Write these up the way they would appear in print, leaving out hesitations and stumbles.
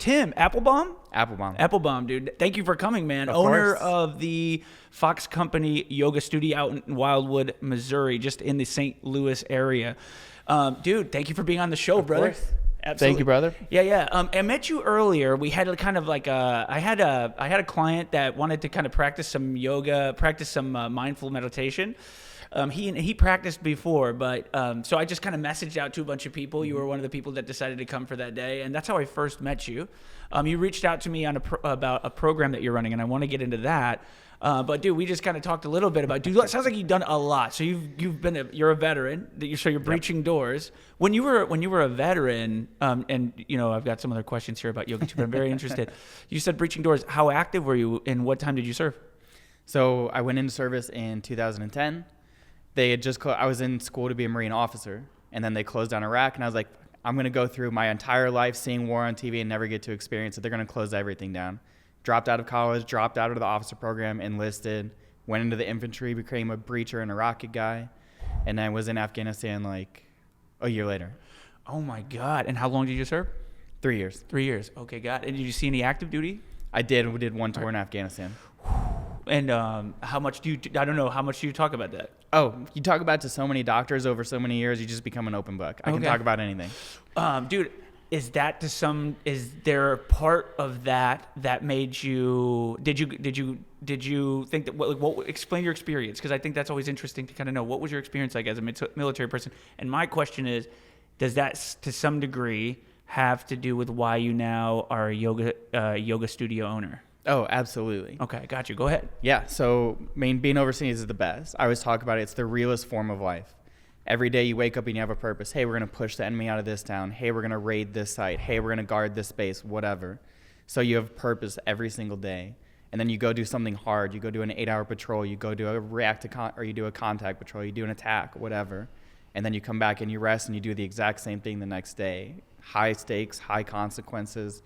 Tim Appelbaum. Appelbaum, dude. Thank you for coming, man. Of Owner course. of the Fox Company Yoga Studio out in Wildwood, Missouri, just in the St. Louis area. Dude, thank you for being on the show, brother. Course. Absolutely. Thank you, brother. Yeah. I met you earlier. We had kind of like I had a client that wanted to kind of practice some yoga, practice some mindful meditation. He practiced before, but so I just kind of messaged out to a bunch of people. You were one of the people that decided to come for that day, and that's how I first met you. You reached out to me on about a program that you're running, and I want to get into that. But dude, we just kind of talked a little bit about. Dude, it sounds like you've done a lot. So you're a veteran. So you're breaching doors. When you were a veteran, and you know I've got some other questions here about yoga too, but I'm very interested. You said breaching doors. How active were you, and what time did you serve? So I went into service in 2010. They had just I was in school to be a Marine officer, and then they closed down Iraq, and I was like, I'm going to go through my entire life seeing war on TV and never get to experience it. They're going to close everything down. Dropped out of college, dropped out of the officer program, enlisted, went into the infantry, became a breacher and a rocket guy, and then was in Afghanistan like a year later. Oh my God. And how long did you serve? 3 years. 3 years. Okay, got it. And did you see any active duty? I did. We did one tour in Afghanistan. And how much do you talk about that? Oh, you talk about it to so many doctors over so many years, you just become an open book. I can talk about anything. Dude, is there a part of that made you, did you think that, what explain your experience? Because I think that's always interesting to kind of know, what was your experience like as a military person? And my question is, does that to some degree have to do with why you now are a yoga studio owner? Oh, absolutely. Okay, got you. Go ahead. Yeah, so being overseas is the best. I always talk about it. It's the realest form of life. Every day you wake up and you have a purpose. Hey, we're going to push the enemy out of this town. Hey, we're going to raid this site. Hey, we're going to guard this space, whatever. So you have purpose every single day. And then you go do something hard. You go do an 8-hour patrol. You go do a or you do a contact patrol. You do an attack, whatever. And then you come back and you rest and you do the exact same thing the next day. High stakes, high consequences.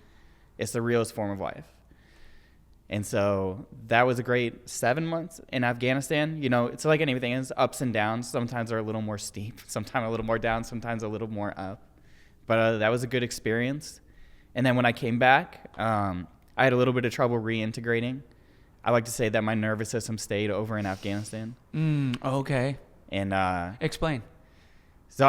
It's the realest form of life. And so that was a great 7 months in Afghanistan. You know, it's like anything, it's ups and downs. Sometimes they're a little more steep, sometimes a little more down, sometimes a little more up. But that was a good experience. And then when I came back, I had a little bit of trouble reintegrating. I like to say that my nervous system stayed over in Afghanistan. Okay. And explain. So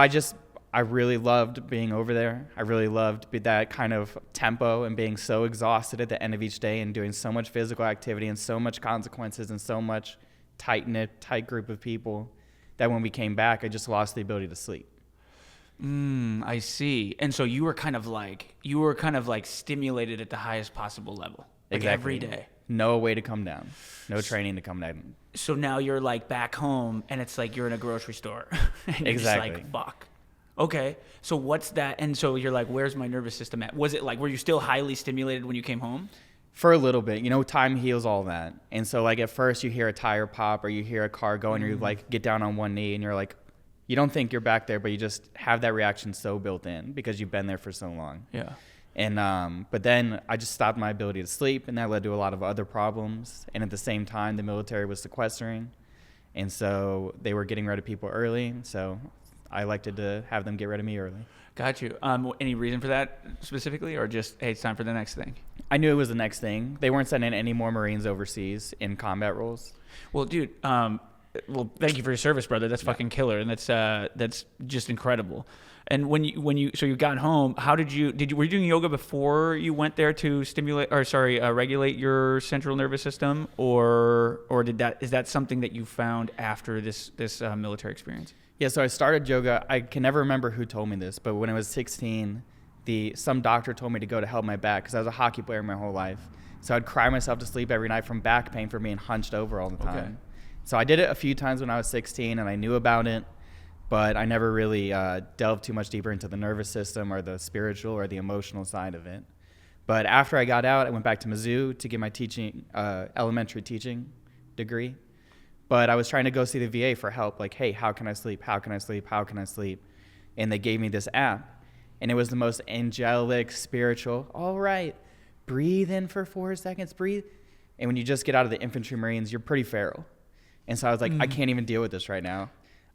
I really loved being over there. I really loved that kind of tempo and being so exhausted at the end of each day and doing so much physical activity and so much consequences and so much tight group of people that when we came back, I just lost the ability to sleep. I see. And so you were kind of like stimulated at the highest possible level. Like exactly. Every day. No way to come down. No training to come down. So now you're like back home and it's like you're in a grocery store. And you're exactly. just like, fuck. Okay, so what's that? And so you're like, where's my nervous system at? Was it like, were you still highly stimulated when you came home? For a little bit. You know, time heals all that. And so like at first you hear a tire pop or you hear a car go and you like get down on one knee and you're like, you don't think you're back there, but you just have that reaction so built in because you've been there for so long. Yeah. And but then I just stopped my ability to sleep and that led to a lot of other problems. And at the same time, the military was sequestering. And so they were getting rid of people early. So I elected to have them get rid of me early. Got you. Any reason for that specifically, or just, hey, it's time for the next thing? I knew it was the next thing. They weren't sending any more Marines overseas in combat roles. Well, dude, well, thank you for your service, brother. That's fucking killer, and that's just incredible. And when you got home, how were you doing yoga before you went there to regulate your central nervous system, or is that something that you found after this military experience? Yeah, so I started yoga. I can never remember who told me this, but when I was 16, some doctor told me to go to help my back because I was a hockey player my whole life. So I'd cry myself to sleep every night from back pain for being hunched over all the time. Okay. So I did it a few times when I was 16, and I knew about it, but I never really delved too much deeper into the nervous system or the spiritual or the emotional side of it. But after I got out, I went back to Mizzou to get my elementary teaching degree. But I was trying to go see the VA for help, like, hey, how can I sleep? How can I sleep? How can I sleep? And they gave me this app, and it was the most angelic, spiritual, all right, breathe in for 4 seconds, breathe. And when you just get out of the infantry Marines, you're pretty feral. And so I was like, I can't even deal with this right now.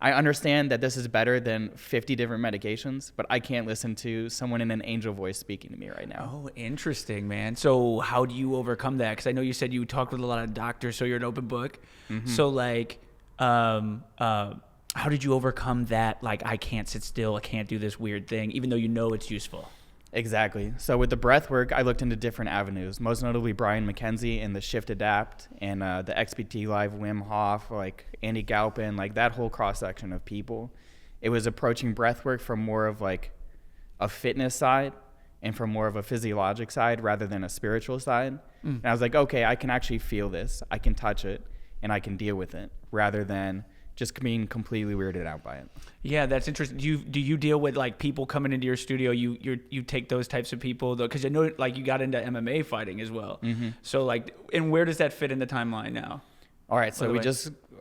I understand that this is better than 50 different medications, but I can't listen to someone in an angel voice speaking to me right now. Oh, interesting, man. So how do you overcome that? Because I know you said you talked with a lot of doctors, so you're an open book. So like, how did you overcome that? Like, I can't sit still, I can't do this weird thing, even though you know it's useful. Exactly. So with the breath work, I looked into different avenues, most notably Brian McKenzie and the Shift Adapt and the XPT Live Wim Hof, like Andy Galpin, like that whole cross section of people. It was approaching breath work from more of like a fitness side and from more of a physiologic side rather than a spiritual side. And I was like, okay, I can actually feel this, I can touch it, and I can deal with it rather than just being completely weirded out by it. Yeah, that's interesting. Do you deal with like people coming into your studio? You take those types of people though, because I know like you got into MMA fighting as well. So like, and where does that fit in the timeline now? All right, so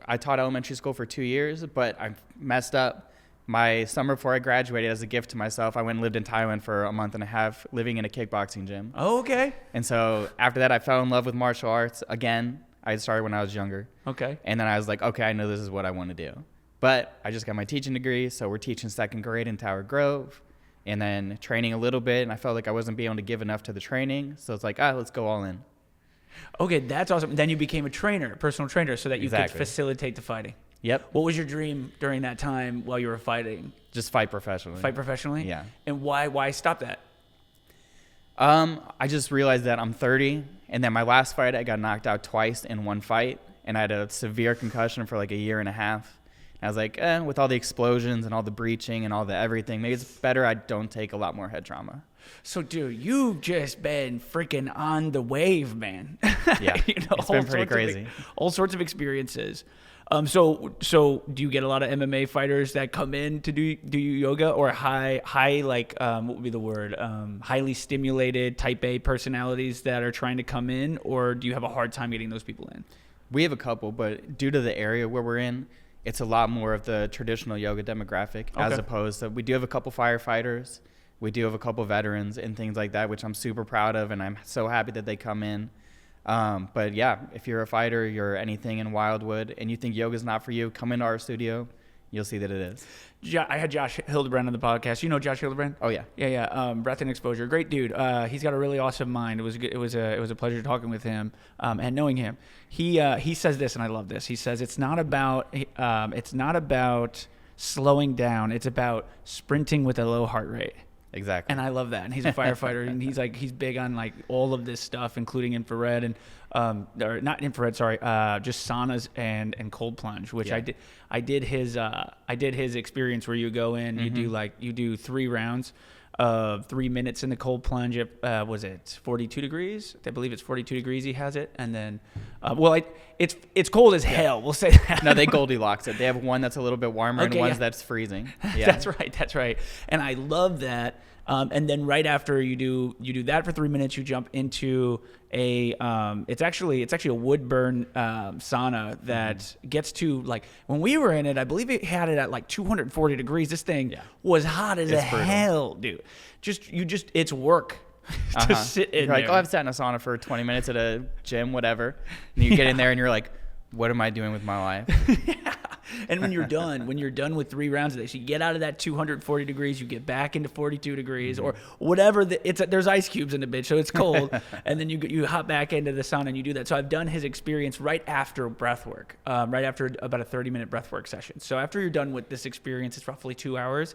I taught elementary school for 2 years, but I messed up. My summer before I graduated, as a gift to myself, I went and lived in Thailand for a month and a half, living in a kickboxing gym. Oh, okay. And so after that, I fell in love with martial arts again. I started when I was younger. Okay. And then I was like, okay, I know this is what I want to do. But I just got my teaching degree, so we're teaching second grade in Tower Grove and then training a little bit. And I felt like I wasn't being able to give enough to the training. So it's like, let's go all in. Okay, that's awesome. Then you became a trainer, personal trainer, so that you could facilitate the fighting. Yep. What was your dream during that time while you were fighting? Just fight professionally. Fight professionally? Yeah. And why stop that? I just realized that I'm 30, and then my last fight, I got knocked out twice in one fight, and I had a severe concussion for like a year and a half. And I was like, with all the explosions and all the breaching and all the everything, maybe it's better I don't take a lot more head trauma. So, dude, you've just been freaking on the wave, man. Yeah, it's been pretty crazy. All sorts of experiences. So do you get a lot of MMA fighters that come in to do yoga, or high like what would be the word? Highly stimulated type A personalities that are trying to come in, or do you have a hard time getting those people in? We have a couple, but due to the area where we're in, it's a lot more of the traditional yoga demographic, as opposed to, we do have a couple firefighters, we do have a couple veterans and things like that, which I'm super proud of, and I'm so happy that they come in. But yeah, if you're a fighter, you're anything in Wildwood, and you think yoga's not for you, come into our studio. You'll see that it is. I had Josh Hildebrand on the podcast. You know Josh Hildebrand? Oh yeah. Yeah. Breath and Exposure, great dude. He's got a really awesome mind. It was a pleasure talking with him and knowing him. He says this, and I love this. He says it's not about slowing down. It's about sprinting with a low heart rate. Exactly. And I love that. And he's a firefighter, and he's big on like all of this stuff, including infrared and or not infrared, sorry, just saunas and cold plunge, which I did his experience where you go in, you do 3 rounds of 3 minutes in the cold plunge. Was it 42 degrees? I believe it's 42 degrees. He has it, and then it's cold as hell. We'll say that. No, they Goldilocks it. They have one that's a little bit warmer and ones that's freezing. Yeah. That's right. And I love that. And then right after you do that for 3 minutes, you jump into it's actually a wood burn sauna that gets to, like, when we were in it, I believe it had it at like 240 degrees. This thing was hot as hell, dude. It's work. To sit in you're like, there. I've sat in a sauna for 20 minutes at a gym, whatever. And you get in there and you're like, what am I doing with my life? Yeah. And when you're done with 3 rounds of this, you get out of that 240 degrees, you get back into 42 degrees or whatever. There's ice cubes in the bitch, so it's cold. And then you hop back into the sauna and you do that. So I've done his experience right after breath work, right after about a 30-minute breath work session. So after you're done with this experience, it's roughly 2 hours.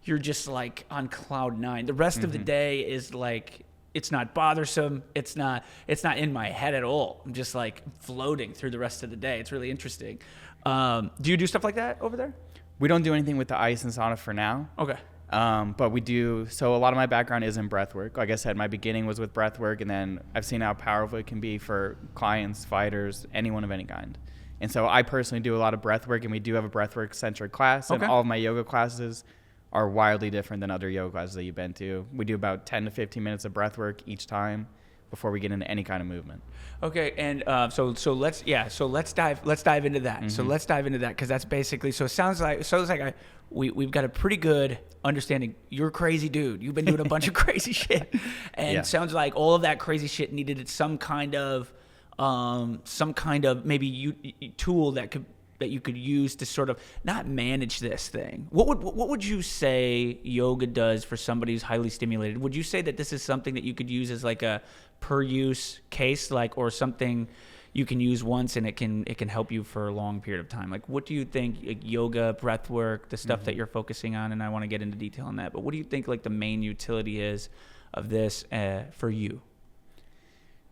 You're just like on cloud 9. The rest of the day is like, it's not bothersome. It's not in my head at all. I'm just like floating through the rest of the day. It's really interesting. Do you do stuff like that over there? We don't do anything with the ice and sauna for now. Okay. But we do. So a lot of my background is in breath work. Like I said, my beginning was with breath work, and then I've seen how powerful it can be for clients, fighters, anyone of any kind. And so I personally do a lot of breath work, and we do have a breath work centric class. And all of my yoga classes are wildly different than other yoga classes that you've been to. We do about 10 to 15 minutes of breath work each time before we get into any kind of movement. Okay, and so let's dive into that. So let's dive into that, because that's basically, so it sounds like we've got a pretty good understanding. You're a crazy dude. You've been doing a bunch of crazy shit, and it sounds like all of that crazy shit needed some kind of maybe tool that could that you could use to sort of not manage this thing? What would you say yoga does for somebody who's highly stimulated? Would you say that this is something that you could use as like a per use case, like, or something you can use once and it can help you for a long period of time? Like, what do you think, like yoga, breath work, the stuff that you're focusing on, and I want to get into detail on that, but what do you think like the main utility is of this for you?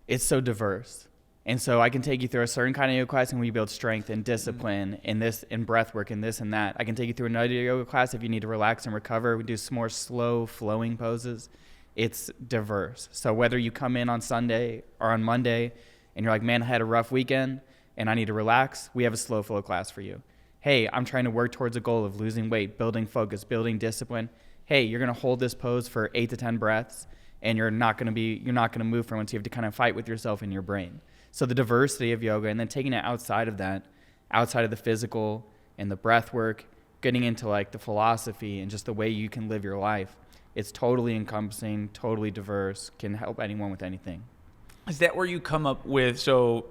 It's so diverse. And so I can take you through a certain kind of yoga class and we build strength and discipline in this, in breath work and this and that. I can take you through another yoga class if you need to relax and recover. We do some more slow flowing poses. It's diverse. So whether you come in on Sunday or on Monday and you're like, man, I had a rough weekend and I need to relax, we have a slow flow class for you. Hey, I'm trying to work towards a goal of losing weight, building focus, building discipline. Hey, you're going to hold this pose for 8 to 10 breaths and you're not going to move from it. So you have to kind of fight with yourself in your brain. So the diversity of yoga, and then taking it outside of that, outside of the physical and the breath work, getting into like the philosophy and just the way you can live your life. It's totally encompassing, totally diverse, can help anyone with anything. Is that where you come up with, so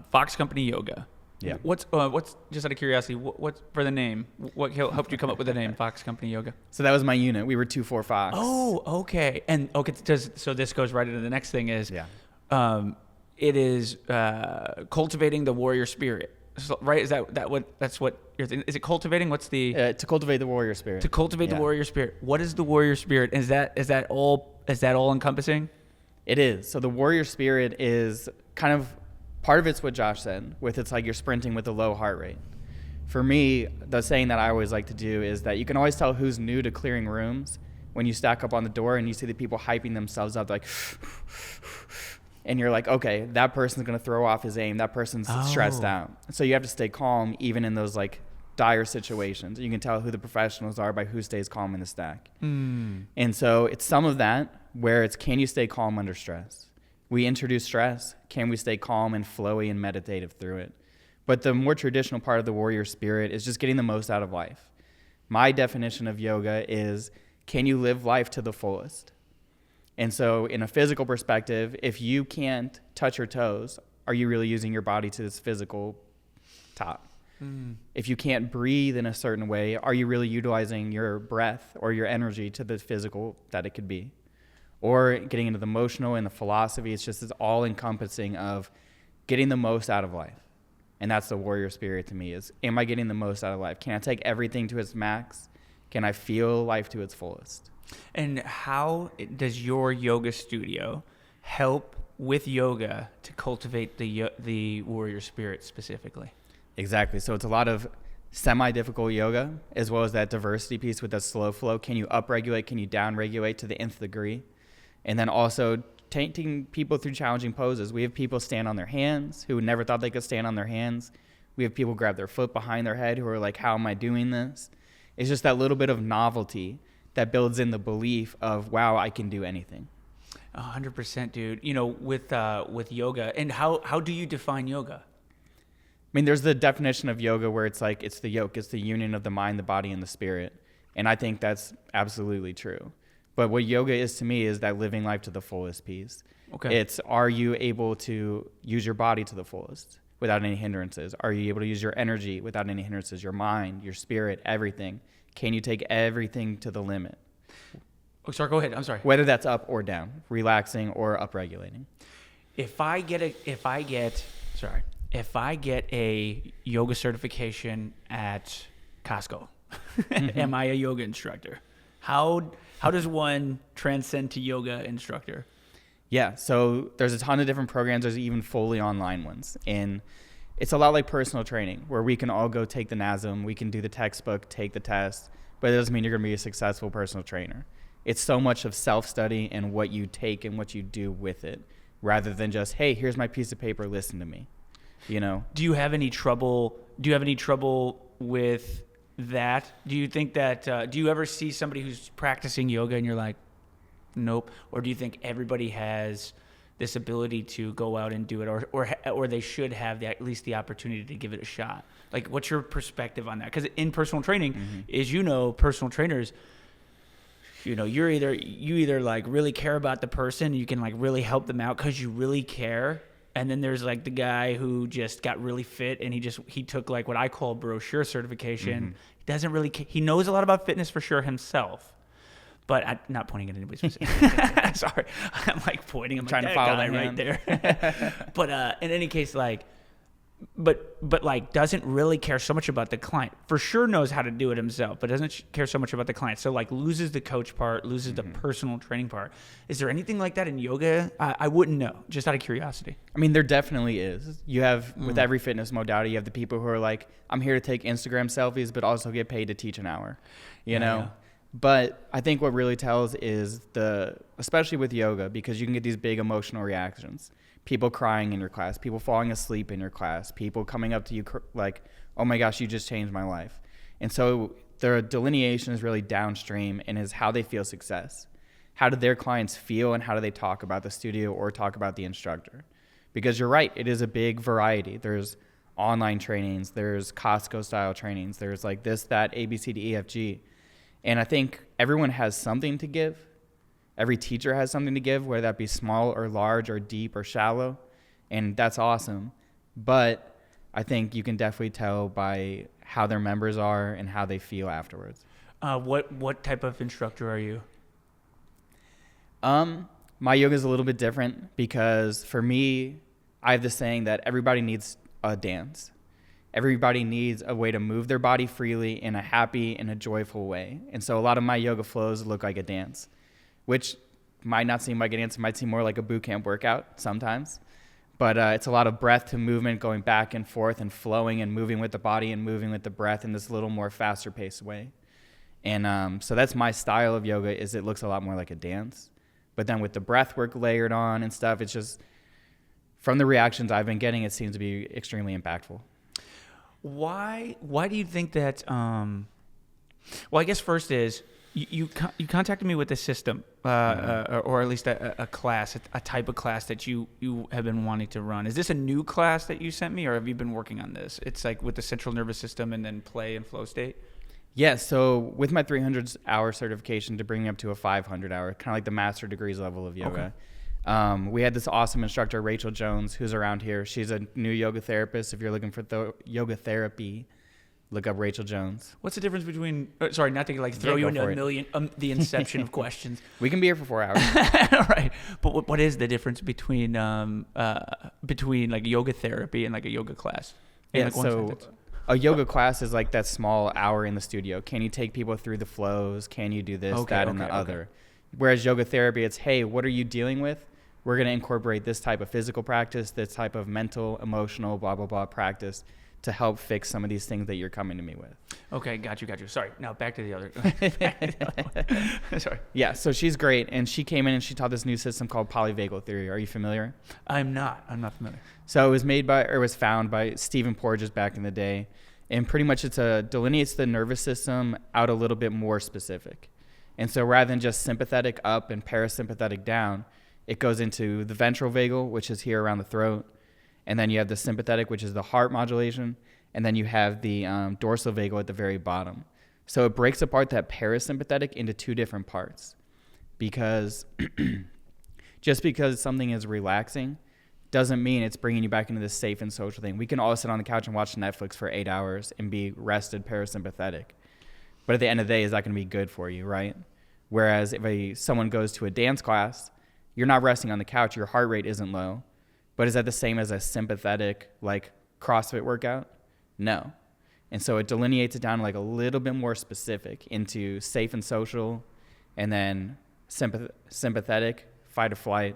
Fox Company Yoga? Yeah. What's just out of curiosity, what's for the name? What helped you come up with the name Fox Company Yoga? So that was my unit. We were 2-4 Fox. Oh, okay. And okay, so this goes right into the next thing is, Yeah. It is cultivating the warrior spirit, so, right? Is that's what you're thinking? Is it cultivating? What's the To cultivate the warrior spirit. to cultivate the warrior spirit? What is the warrior spirit? Is that all encompassing? It is. So the warrior spirit is kind of, part of it's what Josh said, with it's like you're sprinting with a low heart rate. For me, the saying that I always like to do is that you can always tell who's new to clearing rooms when you stack up on the door and you see the people hyping themselves up like, and you're like, okay, that person's going to throw off his aim. That person's stressed out. So you have to stay calm even in those like dire situations. You can tell who the professionals are by who stays calm in the stack. And so it's some of that where it's, can you stay calm under stress? We introduce stress. Can we stay calm and flowy and meditative through it? But the more traditional part of the warrior spirit is just getting the most out of life. My definition of yoga is, can you live life to the fullest? And so in a physical perspective, if you can't touch your toes, are you really using your body to its physical top? If you can't breathe in a certain way, are you really utilizing your breath or your energy to the physical that it could be? Or getting into the emotional and the philosophy, it's all encompassing of getting the most out of life. And that's the warrior spirit to me is, am I getting the most out of life? Can I take everything to its max? Can I feel life to its fullest? And how does your yoga studio help with yoga to cultivate the warrior spirit specifically? Exactly. So it's a lot of semi-difficult yoga, as well as that diversity piece with that slow flow. Can you upregulate? Can you downregulate to the nth degree? And then also taking people through challenging poses. We have people stand on their hands who never thought they could stand on their hands. We have people grab their foot behind their head who are like, how am I doing this? It's just that little bit of novelty that builds in the belief of, wow, I can do anything. 100%, dude. You know, with yoga, and how do you define yoga? I mean, there's the definition of yoga where it's like, it's the yoke, it's the union of the mind, the body, and the spirit. And I think that's absolutely true. But what yoga is to me is that living life to the fullest piece. Okay. It's, are you able to use your body to the fullest without any hindrances? Are you able to use your energy without any hindrances? Your mind, your spirit, everything. Can you take everything to the limit? Oh, sorry, go ahead. I'm sorry. Whether that's up or down, relaxing or upregulating. If I get a yoga certification at Costco, am I a yoga instructor? How does one transcend to yoga instructor? Yeah, so there's a ton of different programs. There's even fully online ones. And it's a lot like personal training where we can all go take the NASM, we can do the textbook, take the test, but it doesn't mean you're going to be a successful personal trainer. It's so much of self-study and what you take and what you do with it rather than just, hey, here's my piece of paper, listen to me. You know? Do you have any trouble with that? Do you think that, do you ever see somebody who's practicing yoga and you're like, nope? Or do you think everybody has this ability to go out and do it, or they should have at least the opportunity to give it a shot? Like, what's your perspective on that? Because in personal training, as you know, personal trainers, you know, you either like really care about the person, you can like really help them out because you really care, And then there's like the guy who just got really fit and he took like what I call brochure certification. He doesn't really, he knows a lot about fitness for sure himself, but I'm not pointing at anybody specific. Sorry. I'm like pointing. I'm trying like, to follow that guy right there. But in any case, like, but like doesn't really care so much about the client. For sure knows how to do it himself, but doesn't care so much about the client. So like loses the coach part, loses the personal training part. Is there anything like that in yoga? I wouldn't know, just out of curiosity. I mean, there definitely is. You have, with every fitness modality, you have the people who are like, I'm here to take Instagram selfies, but also get paid to teach an hour, you know? Yeah. But I think what really tells is especially with yoga, because you can get these big emotional reactions. People crying in your class, people falling asleep in your class, people coming up to you like, oh my gosh, you just changed my life. And so the delineation is really downstream and is how they feel success. How do their clients feel and how do they talk about the studio or talk about the instructor? Because you're right, it is a big variety. There's online trainings, there's Costco style trainings, there's like this, that, A, B, C, D, E, F, G. And I think everyone has something to give. Every teacher has something to give, whether that be small or large or deep or shallow. And that's awesome. But I think you can definitely tell by how their members are and how they feel afterwards. What type of instructor are you? My yoga is a little bit different because for me, I have the saying that everybody needs a dance. Everybody needs a way to move their body freely in a happy and a joyful way. And so a lot of my yoga flows look like a dance, which might not seem like a dance. It might seem more like a boot camp workout sometimes. But it's a lot of breath to movement, going back and forth and flowing and moving with the body and moving with the breath in this little more faster paced way. And so that's my style of yoga, is it looks a lot more like a dance. But then with the breath work layered on and stuff, it's just, from the reactions I've been getting, it seems to be extremely impactful. Why do you think that, well, I guess first is, you contacted me with a system, or at least a class, a type of class that you have been wanting to run. Is this a new class that you sent me, or have you been working on this? It's like with the central nervous system and then play and flow state? Yeah, so with my 300-hour certification to bring me up to a 500-hour, kind of like the master degrees level of yoga, we had this awesome instructor, Rachel Jones, who's around here. She's a new yoga therapist. If you're looking for yoga therapy, look up Rachel Jones. What's the difference between, sorry, not to like throw you into a million, the inception of questions. We can be here for 4 hours. Right. But what is the difference between like yoga therapy and like a yoga class? In like one sentence. A yoga class is like that small hour in the studio. Can you take people through the flows? Can you do this, that, and the other? Whereas yoga therapy, it's, hey, what are you dealing with? We're going to incorporate this type of physical practice, this type of mental, emotional, blah, blah, blah practice to help fix some of these things that you're coming to me with. Okay, got you. Sorry, now back to the other. Sorry. Yeah, so she's great, and she came in and she taught this new system called polyvagal theory. Are you familiar? I'm not familiar. So it was found by Stephen Porges back in the day, and pretty much delineates the nervous system out a little bit more specific. And so rather than just sympathetic up and parasympathetic down, it goes into the ventral vagal, which is here around the throat. And then you have the sympathetic, which is the heart modulation. And then you have the dorsal vagal at the very bottom. So it breaks apart that parasympathetic into two different parts. Because just because something is relaxing doesn't mean it's bringing you back into this safe and social thing. We can all sit on the couch and watch Netflix for 8 hours and be rested parasympathetic. But at the end of the day, is that going to be good for you, right? Whereas if someone goes to a dance class, you're not resting on the couch, your heart rate isn't low. But is that the same as a sympathetic, like, CrossFit workout? No. And so it delineates it down like a little bit more specific into safe and social, and then sympathetic, fight or flight,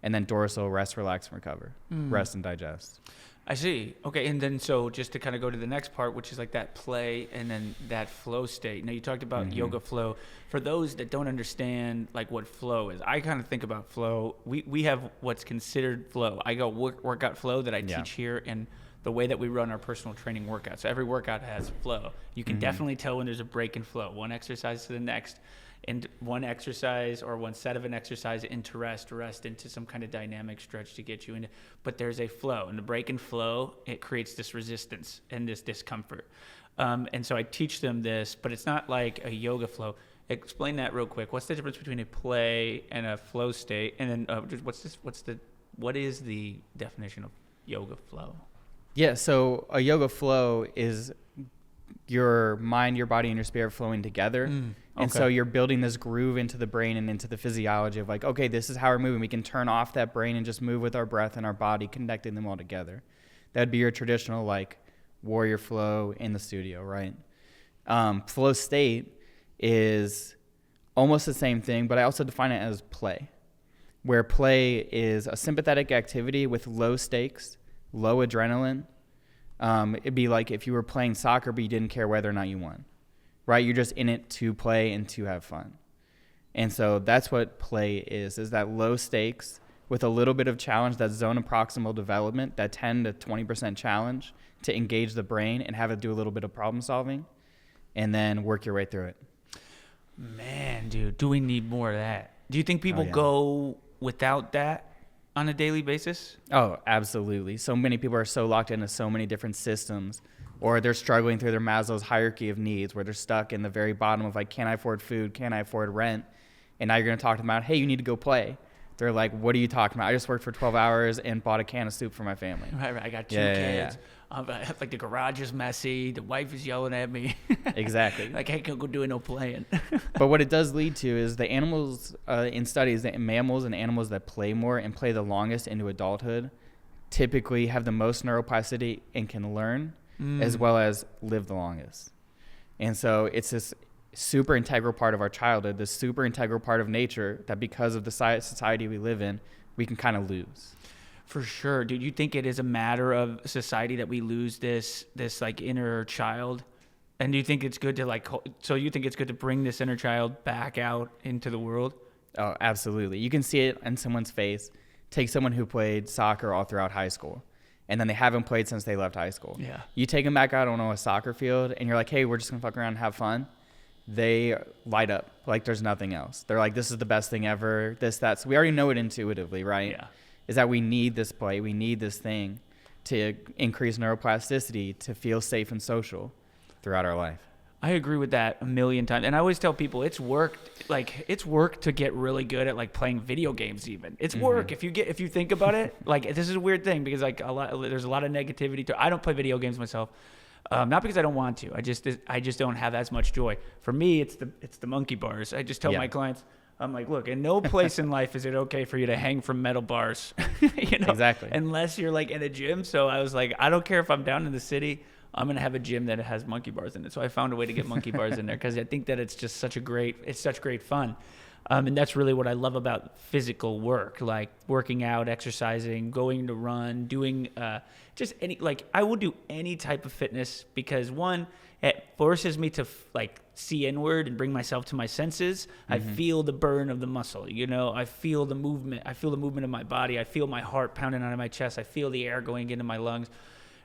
and then dorsal, rest, relax, and recover. Rest and digest. I see. Okay, and then so just to kind of go to the next part, which is like that play and then that flow state. Now you talked about yoga flow. For those that don't understand like what flow is, I kind of think about flow. We have what's considered flow. I go workout flow that I teach here, and the way that we run our personal training workout. So every workout has flow. You can definitely tell when there's a break in flow, one exercise to the next, and one exercise or one set of an exercise into rest into some kind of dynamic stretch to get you into. But there's a flow, and the break in flow, it creates this resistance and this discomfort. And so I teach them this, but it's not like a yoga flow. Explain that real quick. What's the difference between a play and a flow state? And then what's the what is the definition of yoga flow? Yeah, so a yoga flow is your mind, your body, and your spirit flowing together. And so you're building this groove into the brain and into the physiology of like, okay, this is how we're moving. We can turn off that brain and just move with our breath and our body, connecting them all together. That'd be your traditional like warrior flow in the studio, right? Flow state is almost the same thing, but I also define it as play, where play is a sympathetic activity with low stakes, low adrenaline. It'd be like if you were playing soccer, but you didn't care whether or not you won, right? You're just in it to play and to have fun. And so that's what play is that low stakes with a little bit of challenge, that zone of proximal development, that 10 to 20% challenge to engage the brain and have it do a little bit of problem solving and then work your way through it. Man, dude, do we need more of that? Do you think people go without that on a daily basis? Oh, absolutely. So many people are so locked into so many different systems, or they're struggling through their Maslow's hierarchy of needs where they're stuck in the very bottom of like, can I afford food? Can I afford rent? And now you're going to talk to them about, hey, you need to go play. They're like, what are you talking about? I just worked for 12 hours and bought a can of soup for my family. Right. I got two kids. Like the garage is messy. The wife is yelling at me. Exactly. Like, I can't go doing no playing. But what it does lead to is the animals in studies, the mammals and animals that play more and play the longest into adulthood typically have the most neuroplasticity and can learn as well as live the longest. And so it's this super integral part of our childhood, this super integral part of nature that because of the society we live in, we can kind of lose. For sure. Dude, you think it is a matter of society that we lose this like inner child? And do you think it's good to so you think it's good to bring this inner child back out into the world? Oh, absolutely. You can see it in someone's face. Take someone who played soccer all throughout high school, and then they haven't played since they left high school. Yeah. You take them back out on a soccer field, and you're like, hey, we're just going to fuck around and have fun. They light up like there's nothing else. They're like, this is the best thing ever, this, that. So we already know it intuitively, right? Yeah. Is that we need this play, we need this thing to increase neuroplasticity, to feel safe and social throughout our life. I agree with that a million times. And I always tell people it's work to get really good at like playing video games even. It's work. If you think about it, like this is a weird thing because like there's a lot of negativity I don't play video games myself. Not because I don't want to. I just don't have as much joy. For me, it's the monkey bars. I just tell my clients, I'm like, look, in no place in life is it okay for you to hang from metal bars, Exactly. Unless you're like in a gym. So I was like, I don't care if I'm down in the city, I'm going to have a gym that has monkey bars in it. So I found a way to get monkey bars in there because I think that it's just such great fun. And that's really what I love about physical work, like working out, exercising, going to run, doing just any, like I will do any type of fitness because one, it forces me to see inward and bring myself to my senses. I feel the burn of the muscle, I feel the movement. I feel the movement of my body. I feel my heart pounding out of my chest. I feel the air going into my lungs.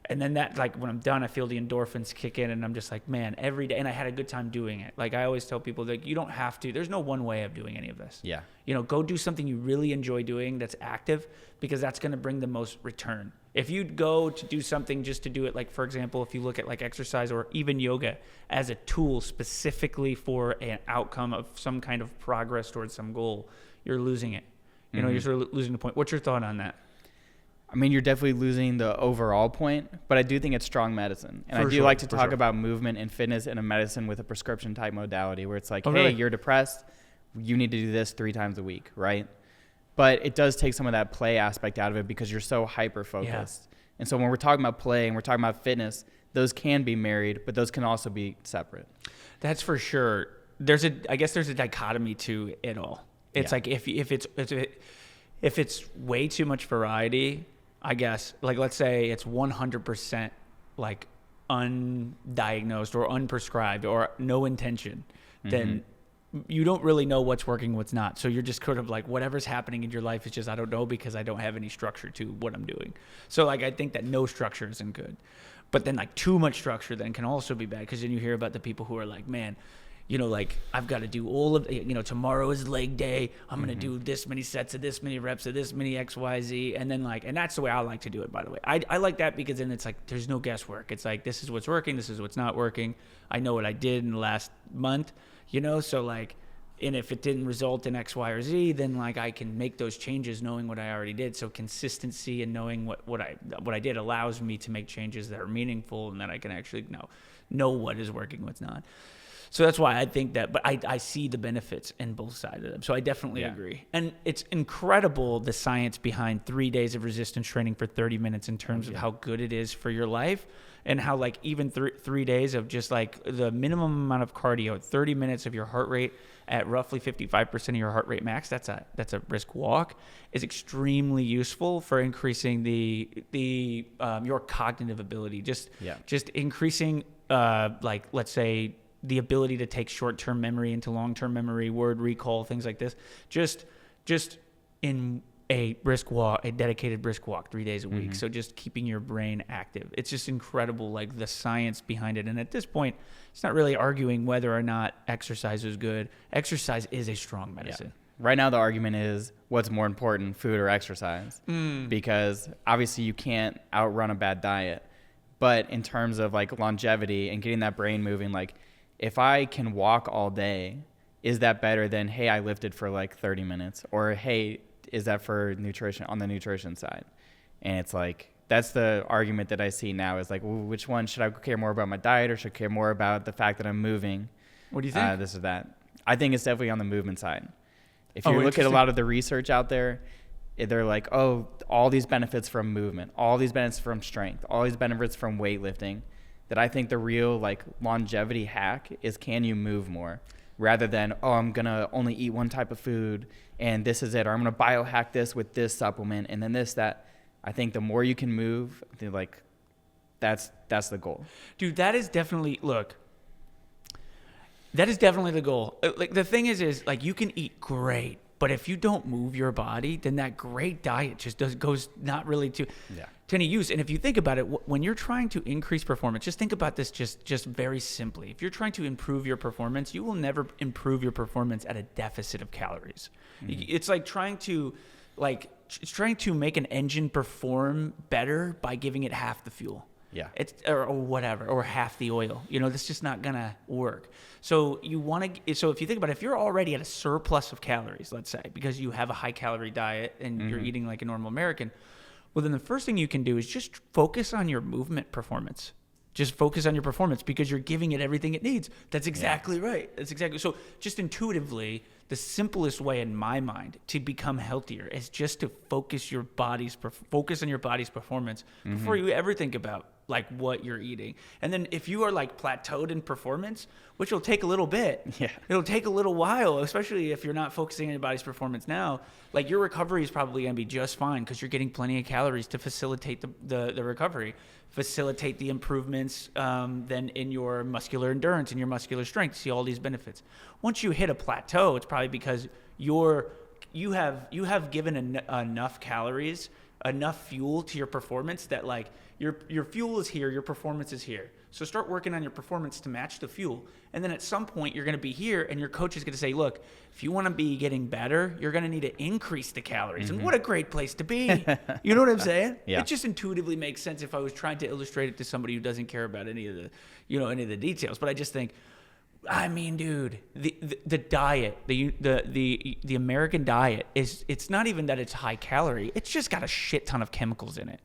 And then that, like, when I'm done, I feel the endorphins kick in, and I'm just like, man, every day. And I had a good time doing it. Like, I always tell people, like, you don't have to. There's no one way of doing any of this. Yeah. Go do something you really enjoy doing that's active because that's going to bring the most return. If you go to do something just to do it, like, for example, if you look at, like, exercise or even yoga as a tool specifically for an outcome of some kind of progress towards some goal, you're losing it. You're sort of losing the point. What's your thought on that? I mean, you're definitely losing the overall point, but I do think it's strong medicine. And I do like to talk about movement and fitness in a medicine with a prescription type modality where it's like, hey, you're depressed. You need to do this 3 times a week, right? But it does take some of that play aspect out of it because you're so hyper-focused. Yeah. And so when we're talking about play and we're talking about fitness, those can be married, but those can also be separate. That's for sure. I guess there's a dichotomy to it all. It's like if it's way too much variety, I guess, like let's say it's 100% like undiagnosed or unprescribed or no intention, then you don't really know what's working, what's not. So you're just sort of like whatever's happening in your life is just, I don't know because I don't have any structure to what I'm doing. So like I think that no structure isn't good. But then like too much structure then can also be bad because then you hear about the people who are like, man, like I've got to do all of, tomorrow is leg day. I'm going to do this many sets of this many reps of this many XYZ. And then and that's the way I like to do it, by the way. I like that because then it's like, there's no guesswork. It's like, this is what's working. This is what's not working. I know what I did in the last month, so like, And if it didn't result in X, Y, or Z, then like I can make those changes knowing what I already did. So consistency and knowing what I did allows me to make changes that are meaningful and that I can actually know what is working, what's not. So that's why I think that, but I see the benefits in both sides of them. So I definitely agree. And it's incredible the science behind 3 days of resistance training for 30 minutes in terms of how good it is for your life, and how like even 3 days of just like the minimum amount of cardio, 30 minutes of your heart rate at roughly 55% of your heart rate max, that's a brisk walk, is extremely useful for increasing your cognitive ability. Just increasing like, let's say, the ability to take short-term memory into long-term memory, word recall, things like this, just in a brisk walk, a dedicated brisk walk 3 days a week. So just keeping your brain active. It's just incredible, like the science behind it. And at this point, it's not really arguing whether or not exercise is good. Exercise is a strong medicine. Right now, the argument is what's more important, food or exercise? Because obviously you can't outrun a bad diet. But in terms of like longevity and getting that brain moving, like if I can walk all day, is that better than, hey, I lifted for like 30 minutes? Or, hey, is that for nutrition, on the nutrition side? And it's like, that's the argument that I see now is like, well, which one should I care more about, my diet, or should I care more about the fact that I'm moving? What do you think? This or that. I think it's definitely on the movement side. If you look at a lot of the research out there, they're like, oh, all these benefits from movement, all these benefits from strength, all these benefits from weightlifting, that I think the real like longevity hack is, can you move more, rather than, oh, I'm going to only eat one type of food and this is it, or I'm going to biohack this with this supplement and then this, that. I think the more you can move, like that's the goal. Dude, that is definitely the goal. Like the thing is like you can eat great, but if you don't move your body, then that great diet just goes not really to any use. And if you think about it, when you're trying to increase performance, just think about this just very simply. If you're trying to improve your performance, you will never improve your performance at a deficit of calories. It's like trying to make an engine perform better by giving it half the fuel. Yeah. It's or whatever, or half the oil. That's just not gonna work. So so if you think about it, if you're already at a surplus of calories, let's say, because you have a high calorie diet and you're eating like a normal American, well, then the first thing you can do is just focus on your movement performance. Just focus on your performance because you're giving it everything it needs. That's exactly right. That's exactly. So just intuitively, the simplest way in my mind to become healthier is just to focus on your body's performance before you ever think about like what you're eating. And then if you are like plateaued in performance, which will take a little bit, it'll take a little while, especially if you're not focusing on your body's performance now, like your recovery is probably going to be just fine because you're getting plenty of calories to facilitate the recovery, facilitate the improvements then in your muscular endurance and your muscular strength, see all these benefits. Once you hit a plateau, it's probably because you have given enough calories, enough fuel to your performance that like your fuel is here, your performance is here. So start working on your performance to match the fuel. And then at some point you're going to be here and your coach is going to say, look, if you want to be getting better, you're going to need to increase the calories. And what a great place to be. You know what I'm saying? Yeah. It just intuitively makes sense if I was trying to illustrate it to somebody who doesn't care about any of the details. But I just think, I mean, dude, the diet, the American diet it's not even that it's high calorie. It's just got a shit ton of chemicals in it.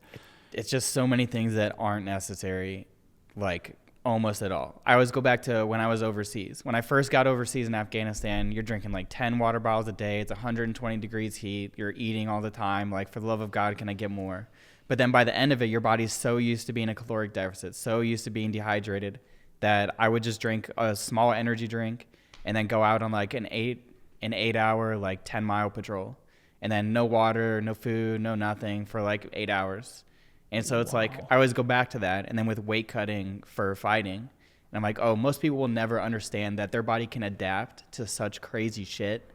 It's just so many things that aren't necessary, like almost at all. I always go back to when I was overseas. When I first got overseas in Afghanistan, you're drinking like 10 water bottles a day. It's 120 degrees heat. You're eating all the time. Like, for the love of God, can I get more? But then by the end of it, your body's so used to being a caloric deficit, so used to being dehydrated, that I would just drink a small energy drink and then go out on like an 8 hour, like 10-mile patrol. And then no water, no food, no nothing for like 8 hours. And so it's like, I always go back to that. And then with weight cutting for fighting, and I'm like, oh, most people will never understand that their body can adapt to such crazy shit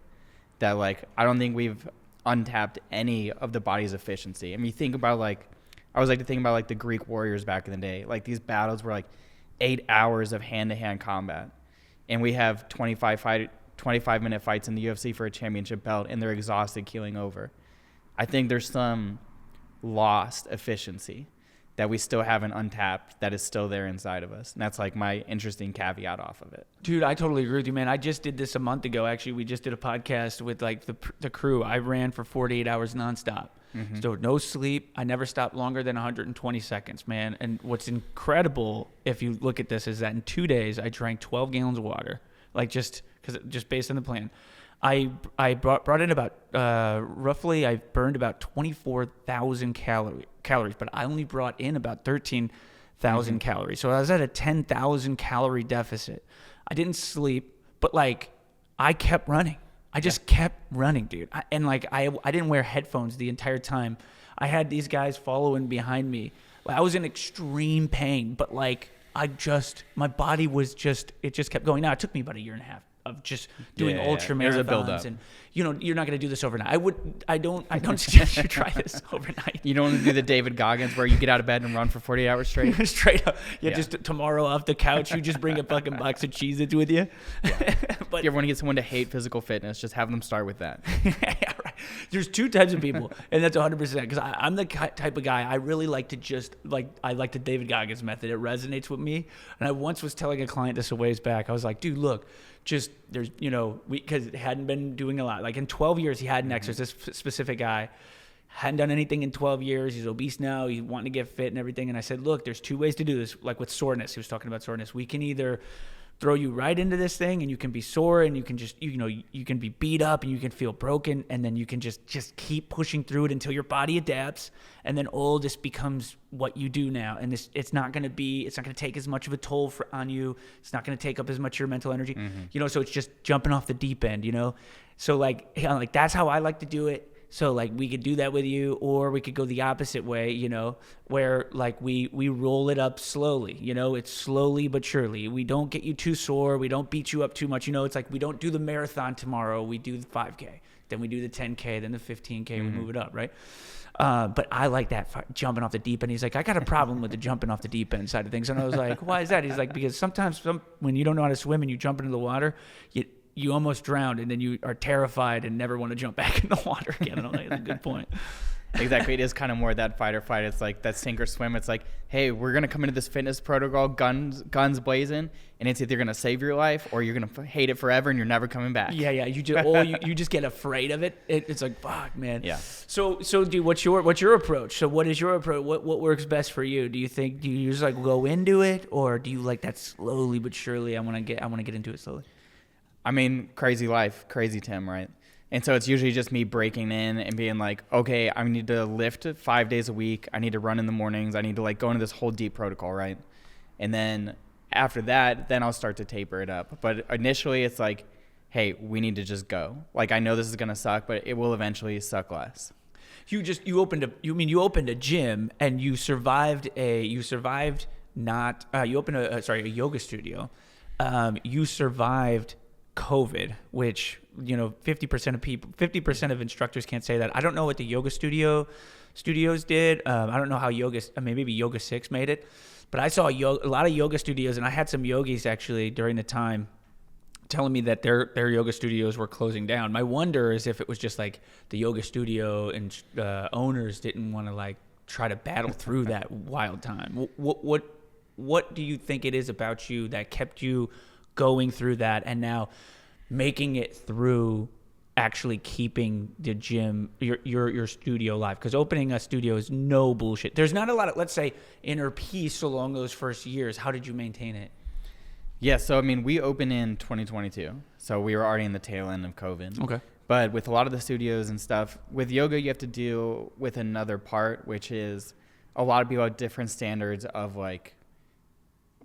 that like, I don't think we've untapped any of the body's efficiency. I mean, you think about like, I always like to think about like the Greek warriors back in the day. Like these battles were like 8 hours of hand-to-hand combat. And we have 25-minute fights in the UFC for a championship belt, and they're exhausted, keeling over. I think there's some lost efficiency that we still haven't untapped that is still there inside of us. And that's like my interesting caveat off of it. Dude, I totally agree with you, man. I just did this a month ago. Actually, we just did a podcast with like the crew. I ran for 48 hours nonstop. So no sleep. I never stopped longer than 120 seconds, man. And what's incredible, if you look at this, is that in 2 days, I drank 12 gallons of water, like just based on the plan. I brought in about roughly, I burned about 24,000 calories, but I only brought in about 13,000 calories. So I was at a 10,000 calorie deficit. I didn't sleep, but like I kept running. I just kept running, dude. I didn't wear headphones the entire time. I had these guys following behind me. I was in extreme pain, but like my body was it just kept going. Now it took me about a year and a half of just doing ultra marathons, and you're not going to do this overnight. I don't suggest you try this overnight. You don't want to do the David Goggins where you get out of bed and run for 48 hours straight. Straight up. Just tomorrow off the couch, you just bring a fucking box of Cheez-Its with you. But you ever want to get someone to hate physical fitness, just have them start with that. Yeah, right. There's two types of people, and that's 100%. Because I'm the type of guy, I really like to I like the David Goggins method. It resonates with me. And I once was telling a client this a ways back. I was like, dude, look, there's, because it hadn't been doing a lot. Like in 12 years, he hadn't exercised. This specific guy hadn't done anything in 12 years. He's obese now. He's wanting to get fit and everything. And I said, look, there's two ways to do this. Like with soreness, he was talking about soreness. We can either throw you right into this thing and you can be sore and you can just, you can be beat up and you can feel broken. And then you can just keep pushing through it until your body adapts. And then all this becomes what you do now. And it's not going to take as much of a toll on you. It's not going to take up as much of your mental energy, so it's just jumping off the deep end, So like that's how I like to do it. So like we could do that with you, or we could go the opposite way, where like we roll it up slowly, it's slowly but surely. We don't get you too sore. We don't beat you up too much. It's like we don't do the marathon tomorrow. We do the 5K, then we do the 10K, then the 15K, we move it up, right? But I like that jumping off the deep end. He's like, I got a problem with the jumping off the deep end side of things. And I was like, why is that? He's like, because sometimes when you don't know how to swim and you jump into the water, you almost drown, and then you are terrified and never want to jump back in the water again. And I'm like, that's a good point. Exactly. It is kind of more that fight or flight. It's like that sink or swim. It's like, hey, we're going to come into this fitness protocol, guns blazing, and it's either going to save your life or you're going to hate it forever and you're never coming back. Yeah. You just get afraid of it. It's like, fuck, man. Yeah. So dude, what's your approach? So what is your approach? What works best for you? Do you just like go into it, or do you like that slowly but surely? I want to get into it slowly. I mean, crazy life, crazy Tim, right? And so it's usually just me breaking in and being like, okay, I need to lift 5 days a week. I need to run in the mornings. I need to like go into this whole deep protocol, right? And then after that, then I'll start to taper it up. But initially it's like, hey, we need to just go. Like, I know this is going to suck, but it will eventually suck less. You opened a gym, and you survived a yoga studio. You survived COVID, which 50% of instructors can't say that. I don't know what the yoga studios did. I don't know how maybe Yoga 6 made it, but I saw a lot of yoga studios, and I had some yogis actually during the time telling me that their yoga studios were closing down. My wonder is if it was just like the yoga studio and owners didn't want to like try to battle through that wild time. What do you think it is about you that kept you going through that and now making it through actually keeping the gym, your studio alive? Because opening a studio is no bullshit. There's not a lot of, let's say, inner peace along those first years. How did you maintain it? Yeah, so I mean, we opened in 2022, so we were already in the tail end of COVID. Okay. But with a lot of the studios and stuff, with yoga, you have to deal with another part, which is a lot of people have different standards of like,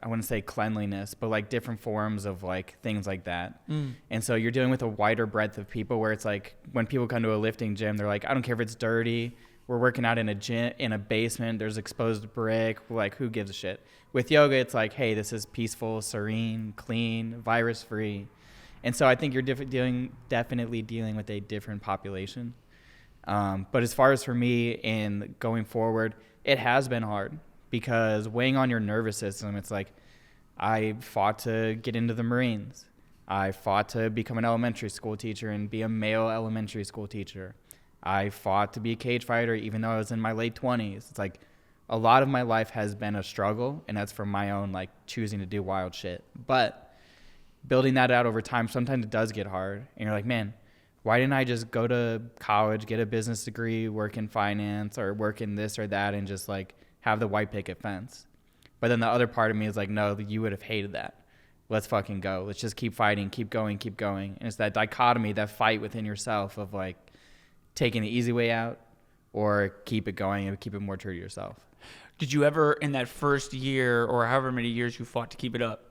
I wouldn't say cleanliness, but like different forms of like things like that. And so you're dealing with a wider breadth of people where it's like when people come to a lifting gym, they're like, I don't care if it's dirty. We're working out in a gym, in a basement. There's exposed brick. Like, who gives a shit? With yoga, it's like, hey, this is peaceful, serene, clean, virus-free. And so I think you're definitely dealing with a different population. But as far as for me in going forward, it has been hard. Because weighing on your nervous system, it's like I fought to get into the Marines. I fought to become an elementary school teacher and be a male elementary school teacher. I fought to be a cage fighter even though I was in my late 20s. It's like A lot of my life has been a struggle, and that's from my own like choosing to do wild shit. But building that out over time, sometimes it does get hard. And you're like, man, why didn't I just go to college, get a business degree, work in finance or work in this or that, and just like have the white picket fence? But then the other part of me is like, no, you would have hated that. Let's fucking go. Let's just keep fighting, keep going, keep going. And it's that dichotomy, that fight within yourself of like taking the easy way out or keep it going and keep it more true to yourself. Did you ever, in that first year or however many years you fought to keep it up,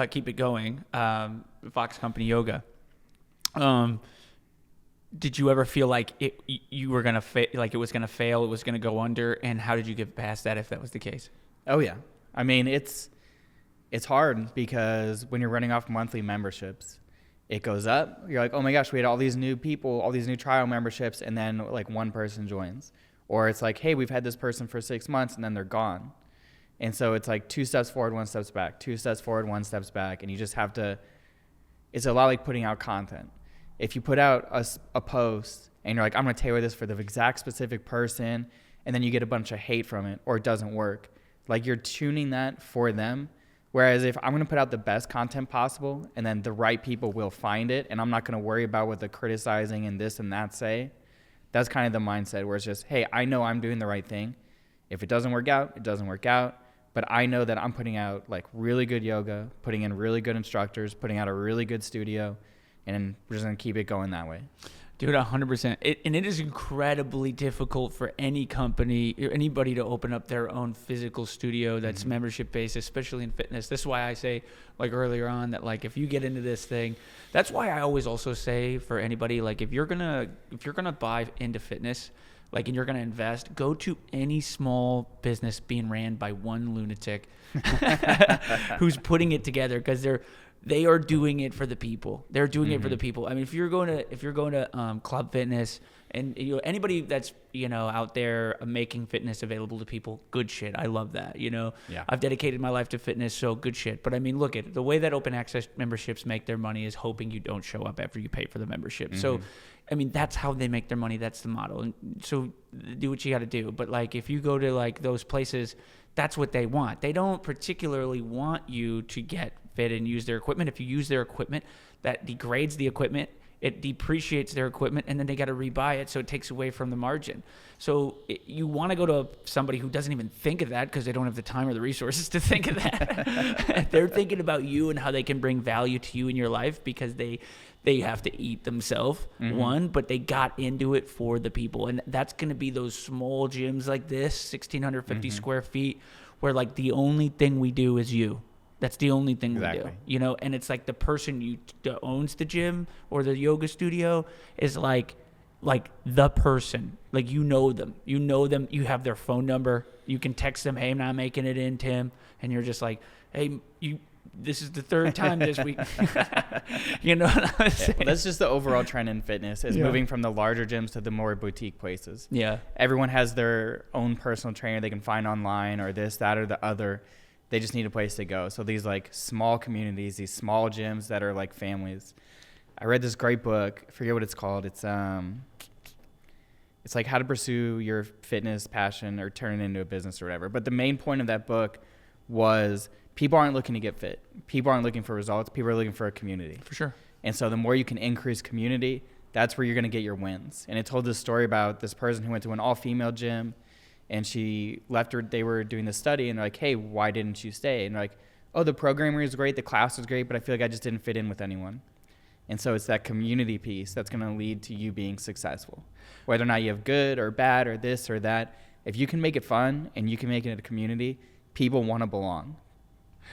keep it going, Fox Company Yoga, did you ever feel like you were gonna like it was gonna fail, it was gonna go under, and how did you get past that if that was the case? Oh yeah, I mean it's hard because when you're running off monthly memberships, it goes up. You're like, oh my gosh, we had all these new people, all these new trial memberships, and then like one person joins. Or it's like, hey, we've had this person for 6 months and then they're gone. And so it's like 2 steps forward, 1 step back, 2 steps forward, 1 step back. And you just have to, it's a lot like putting out content. If you put out a post and you're like, I'm going to tailor this for the exact specific person, and then you get a bunch of hate from it or it doesn't work, like you're tuning that for them. Whereas if I'm going to put out the best content possible and then the right people will find it and I'm not going to worry about what the criticizing and this and that say, that's kind of the mindset where it's just, hey, I know I'm doing the right thing. If it doesn't work out, it doesn't work out. But I know that I'm putting out like really good yoga, putting in really good instructors, putting out a really good studio, and we're just going to keep it going that way. Dude, 100%. And it is incredibly difficult for any company, anybody to open up their own physical studio that's membership based, especially in fitness. This is why I say, like earlier on, that like if you get into this thing, that's why I always also say for anybody, like if you're gonna buy into fitness, like and you're gonna invest, go to any small business being ran by one lunatic who's putting it together, because they are doing it for the people. They're doing it for the people. I mean, if you're going to Club Fitness, and anybody that's out there making fitness available to people, good shit. I love that. Yeah. I've dedicated my life to fitness, so good shit. But I mean, look at the way that open access memberships make their money is hoping you don't show up after you pay for the membership. So, I mean, that's how they make their money. That's the model. And so do what you got to do. But like, if you go to like those places, that's what they want. They don't particularly want you to get fit and use their equipment. If you use their equipment, that degrades the equipment, it depreciates their equipment, and then they got to rebuy it, so it takes away from the margin. So you want to go to somebody who doesn't even think of that because they don't have the time or the resources to think of that. They're thinking about you and how they can bring value to you in your life because they have to eat themselves, one, but they got into it for the people. And that's going to be those small gyms like this, 1,650 square feet, where like the only thing we do is you. That's the only thing we do, and it's like the person that owns the gym or the yoga studio is like the person, like them, you have their phone number, you can text them, hey, I'm not making it in, Tim, and you're just like, hey, this is the third time this week. You know what I'm saying? Well, that's just the overall trend in fitness is moving from the larger gyms to the more boutique places. Yeah. Everyone has their own personal trainer they can find online or this, that, or the other. They just need a place to go. So these like small communities, these small gyms that are like families. I read this great book. I forget what it's called. It's like how to pursue your fitness passion or turn it into a business or whatever. But the main point of that book was people aren't looking to get fit. People aren't looking for results. People are looking for a community. For sure. And so the more you can increase community, that's where you're going to get your wins. And it told this story about this person who went to an all-female gym, and she left her, they were doing this study, and they're like, hey, why didn't you stay? And they're like, oh, the programmer is great, the class was great, but I feel like I just didn't fit in with anyone. And so it's that community piece that's going to lead to you being successful. Whether or not you have good or bad or this or that, if you can make it fun and you can make it a community, people want to belong.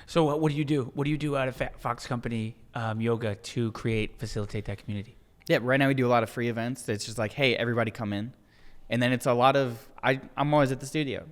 So what do you do? What do you do out of Fox Company Yoga to facilitate that community? Yeah, right now we do a lot of free events. It's just like, hey, everybody come in. And then it's a lot of, I'm always at the studio.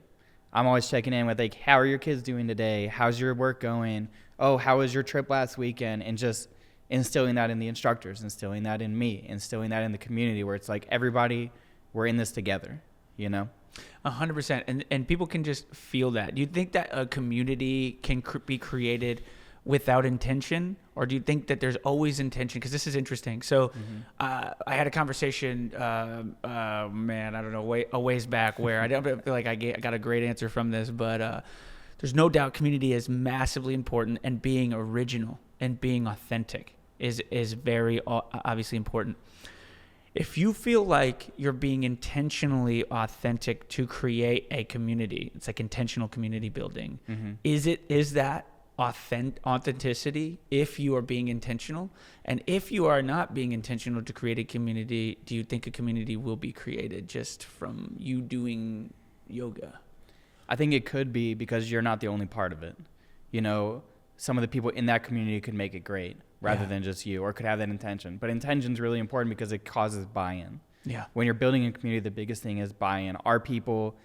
I'm always checking in with like, how are your kids doing today? How's your work going? Oh, how was your trip last weekend? And just instilling that in the instructors, instilling that in me, instilling that in the community where it's like everybody, we're in this together, 100%. And people can just feel that. Do you think that a community can be created without intention, or do you think that there's always intention? Because this is interesting. So I had a conversation, man, I don't know, a ways back where I don't feel like I got a great answer from this, but there's no doubt community is massively important, and being original and being authentic is very obviously important. If you feel like you're being intentionally authentic to create a community, it's like intentional community building. Is that authenticity if you are being intentional? And if you are not being intentional to create a community, do you think a community will be created just from you doing yoga? I think it could be, because you're not the only part of it. You know, some of the people in that community could make it great rather than just you, or could have that intention. But intention is really important because it causes buy-in. Yeah. When you're building a community, the biggest thing is buy-in. Are people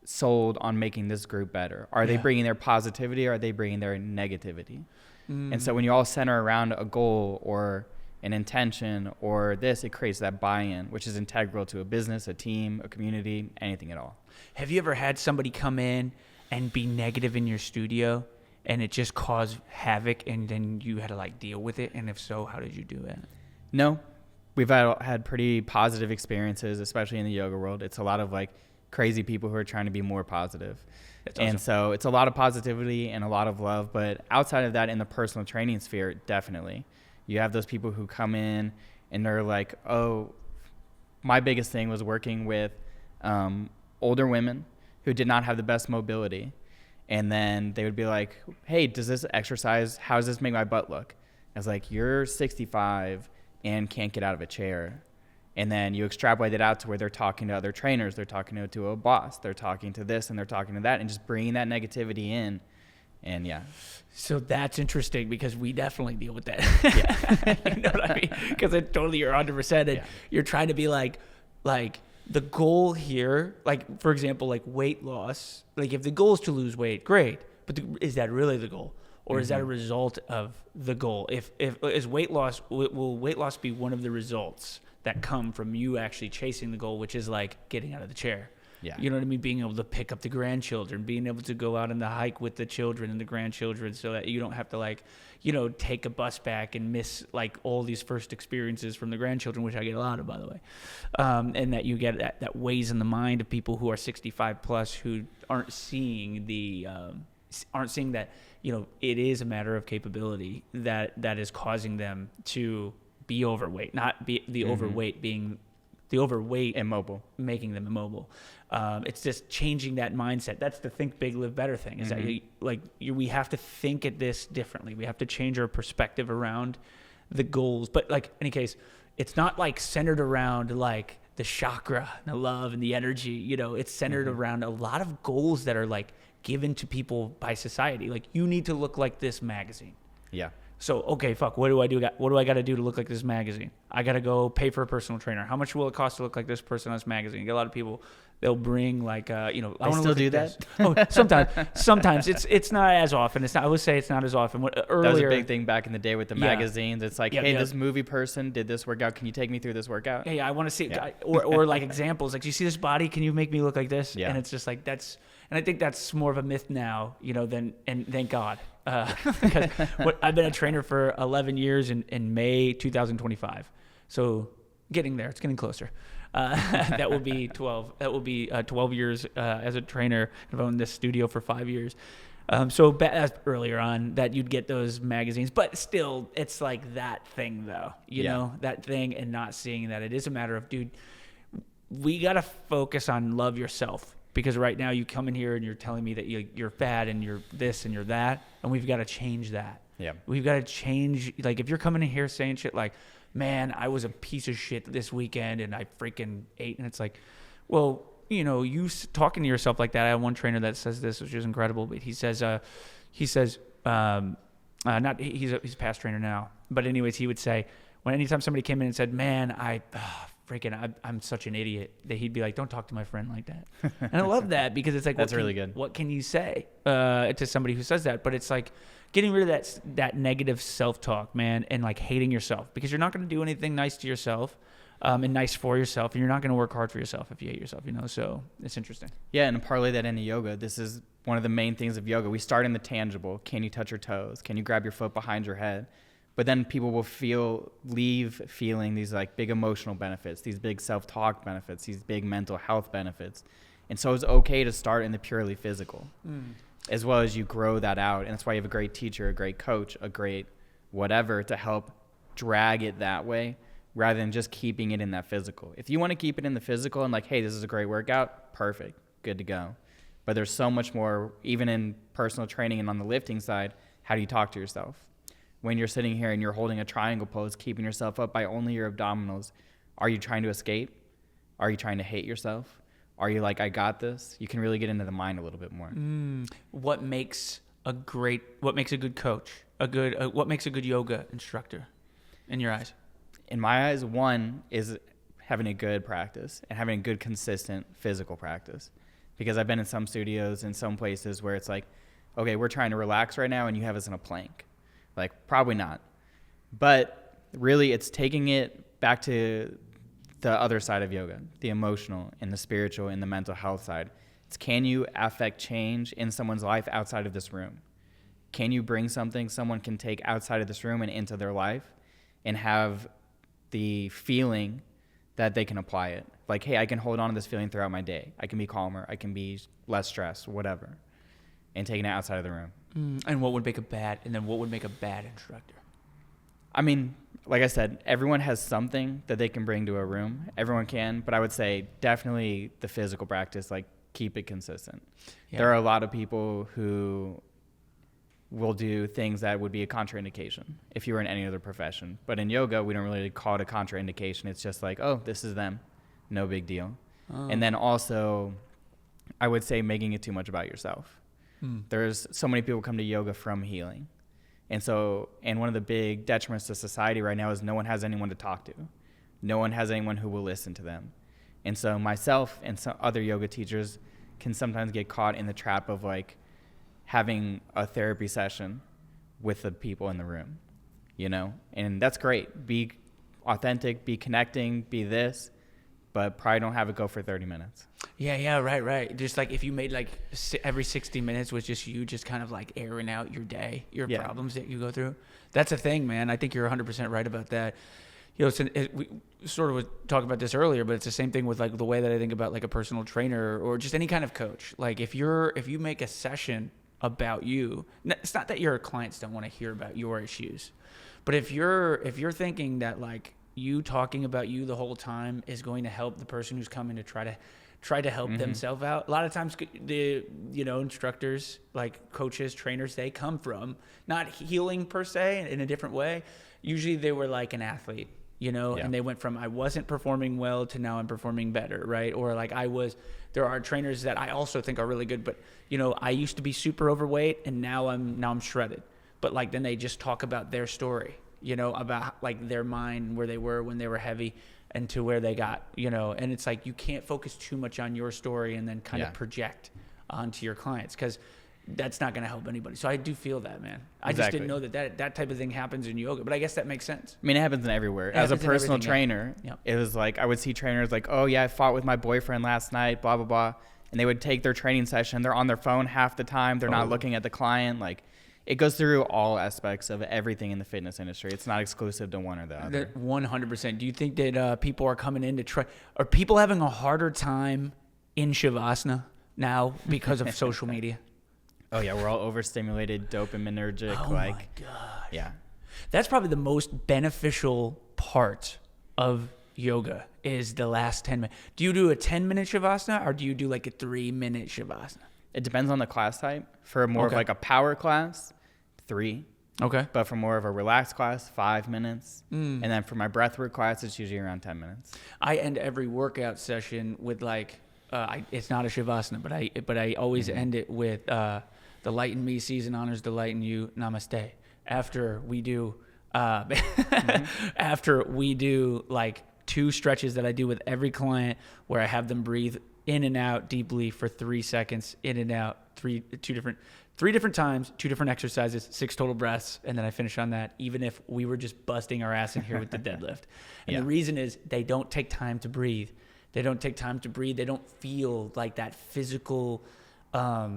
sold on making this group better? Are they bringing their positivity, or are they bringing their negativity? And so when you all center around a goal or an intention or this, it creates that buy-in, which is integral to a business, a team, a community, anything at all. Have you ever had somebody come in and be negative in your studio and it just caused havoc, and then you had to like deal with it? And if so, how did you do it? No, we've had pretty positive experiences, especially in the yoga world. It's a lot of like crazy people who are trying to be more positive. That's awesome. And so it's a lot of positivity and a lot of love. But outside of that, in the personal training sphere, definitely. You have those people who come in and they're like, oh, my biggest thing was working with older women who did not have the best mobility. And then they would be like, hey, does this exercise, how does this make my butt look? I was like, you're 65 and can't get out of a chair. And then you extrapolate it out to where they're talking to other trainers, they're talking to a boss, they're talking to this and they're talking to that, and just bringing that negativity in. And yeah. So that's interesting, because we definitely deal with that. Yeah. You know what I mean? Because it totally, you're 100%. And you're trying to be like the goal here, like, for example, like weight loss. Like, if the goal is to lose weight, great. But is that really the goal? Or is that a result of the goal? If is weight loss, will weight loss be one of the results that come from you actually chasing the goal, which is like getting out of the chair? Yeah. You know what I mean? Being able to pick up the grandchildren, being able to go out on the hike with the children and the grandchildren, so that you don't have to like, you know, take a bus back and miss like all these first experiences from the grandchildren, which I get a lot of, by the way. And that you get that weighs in the mind of people who are 65 plus, who aren't seeing that, you know, it is a matter of capability that is causing them to be overweight, not be the overweight being the overweight immobile, making them immobile. It's just changing that mindset. That's the think big, live better thing. Is that we have to think at this differently. We have to change our perspective around the goals. But like, in any case, it's not like centered around like the chakra, the love, and the energy. You know, it's centered around a lot of goals that are like given to people by society. Like, you need to look like this magazine. Yeah. So, okay, fuck, what do I do? What do I got to do to look like this magazine? I got to go pay for a personal trainer. How much will it cost to look like this person on this magazine? You get a lot of people, they'll bring like, you know, I want to still do that. Oh, sometimes it's not as often. It's not, I would say it's not as often. Earlier, that was a big thing back in the day with the magazines. It's like, hey, this movie person did this workout. Can you take me through this workout? Yeah, I want to see, or like examples. Like, do you see this body? Can you make me look like this? Yeah. And it's just like, and I think that's more of a myth now, you know, and thank God. Because I've been a trainer for 11 years in May 2025. So getting there, it's getting closer. That will be 12. That will be 12 years as a trainer. I've owned this studio for 5 years. So earlier on that you'd get those magazines, but still it's like that thing though, you know, that thing, and not seeing that it is a matter of, dude, we got to focus on love yourself. Because right now you come in here and you're telling me that you're fat and you're this and you're that, and we've got to change that. Yeah. We've got to change. Like, if you're coming in here saying shit like, man, I was a piece of shit this weekend and I freaking ate, and it's like, well, you know, you talking to yourself like that. I have one trainer that says this, which is incredible, but he's a past trainer now, but anyways, he would say, anytime somebody came in and said, man, I'm such an idiot, that he'd be like, don't talk to my friend like that. And I love that, because it's like, that's really good. What can you say to somebody who says that? But it's like getting rid of that negative self-talk, man, and like hating yourself, because you're not going to do anything nice to yourself. and nice for yourself. And you're not going to work hard for yourself if you hate yourself, you know? So it's interesting. Yeah, and parlay that into yoga. This is one of the main things of yoga. We start in the tangible. Can you touch your toes? Can you grab your foot behind your head? But then people will leave feeling these like big emotional benefits, these big self-talk benefits, these big mental health benefits. And so it's okay to start in the purely physical, as well as you grow that out. And that's why you have a great teacher, a great coach, a great whatever to help drag it that way rather than just keeping it in that physical. If you want to keep it in the physical and like, hey, this is a great workout, perfect, good to go. But there's so much more, even in personal training and on the lifting side, how do you talk to yourself? When you're sitting here and you're holding a triangle pose, keeping yourself up by only your abdominals, are you trying to escape? Are you trying to hate yourself? Are you like, I got this? You can really get into the mind a little bit more. What makes a good coach, what makes a good yoga instructor in your eyes? In my eyes, one is having a good practice and having a good, consistent physical practice. Because I've been in some studios in some places where it's like, okay, we're trying to relax right now and you have us in a plank. Like, probably not. But really, it's taking it back to the other side of yoga, the emotional and the spiritual and the mental health side. It's, can you affect change in someone's life outside of this room? Can you bring something someone can take outside of this room and into their life and have the feeling that they can apply it? Like, hey, I can hold on to this feeling throughout my day. I can be calmer. I can be less stressed, whatever. And taking it outside of the room. And what would make a bad instructor? I mean, like I said, everyone has something that they can bring to a room. Everyone can, but I would say definitely the physical practice, like keep it consistent. Yeah. There are a lot of people who will do things that would be a contraindication if you were in any other profession. But in yoga, we don't really call it a contraindication. It's just like, oh, this is them. No big deal. Oh. And then also, I would say making it too much about yourself. There's so many people come to yoga from healing. And one of the big detriments to society right now is no one has anyone to talk to. No one has anyone who will listen to them. And so myself and some other yoga teachers can sometimes get caught in the trap of like having a therapy session with the people in the room, you know? And that's great. Be authentic, be connecting, be this, but probably don't have it go for 30 minutes. Yeah, right. Just like if you made like every 60 minutes was just you just kind of like airing out your day, your problems that you go through. That's a thing, man. I think you're 100% right about that. You know, we sort of was talking about this earlier, but it's the same thing with like the way that I think about like a personal trainer or just any kind of coach. Like if you make a session about you, it's not that your clients don't want to hear about your issues, but if you're thinking that like you talking about you the whole time is going to help the person who's coming to try to help themselves out. A lot of times the instructors, like coaches, trainers, they come from not healing per se in a different way. Usually they were like an athlete, and they went from I wasn't performing well to now I'm performing better, right? Or like there are trainers that I also think are really good, but I used to be super overweight and now I'm shredded. But like then they just talk about their story, about like their mind, where they were when they were heavy and to where they got, and it's like you can't focus too much on your story and then kind of project onto your clients because that's not going to help anybody. So I do feel that, man. I just didn't know that type of thing happens in yoga, but I guess that makes sense. I mean, it happens in everywhere. As a personal trainer, it was like I would see trainers like, oh yeah, I fought with my boyfriend last night, blah, blah, blah. And they would take their training session. They're on their phone half the time. They're not looking at the client. Like, it goes through all aspects of everything in the fitness industry. It's not exclusive to one or the other. 100%. Do you think that people are coming in to try? Are people having a harder time in Shavasana now because of social media? Oh, yeah. We're all overstimulated, dopaminergic. Oh, my gosh. Yeah. That's probably the most beneficial part of yoga is the last 10 minutes. Do you do a 10-minute Shavasana or do you do like a 3-minute Shavasana? It depends on the class type. For more of like a power class, 3. Okay. But for more of a relaxed class, 5 minutes. And then for my breathwork class, it's usually around 10 minutes. I end every workout session with like, it's not a Shavasana, but I always end it with the light in me sees and honors the light in you, namaste. After we do like 2 stretches that I do with every client where I have them breathe in and out deeply for 3 seconds, in and out, three different times, 2 different exercises, 6 total breaths, and then I finish on that, even if we were just busting our ass in here with the deadlift. And the reason is they don't take time to breathe. They don't take time to breathe. They don't feel like that physical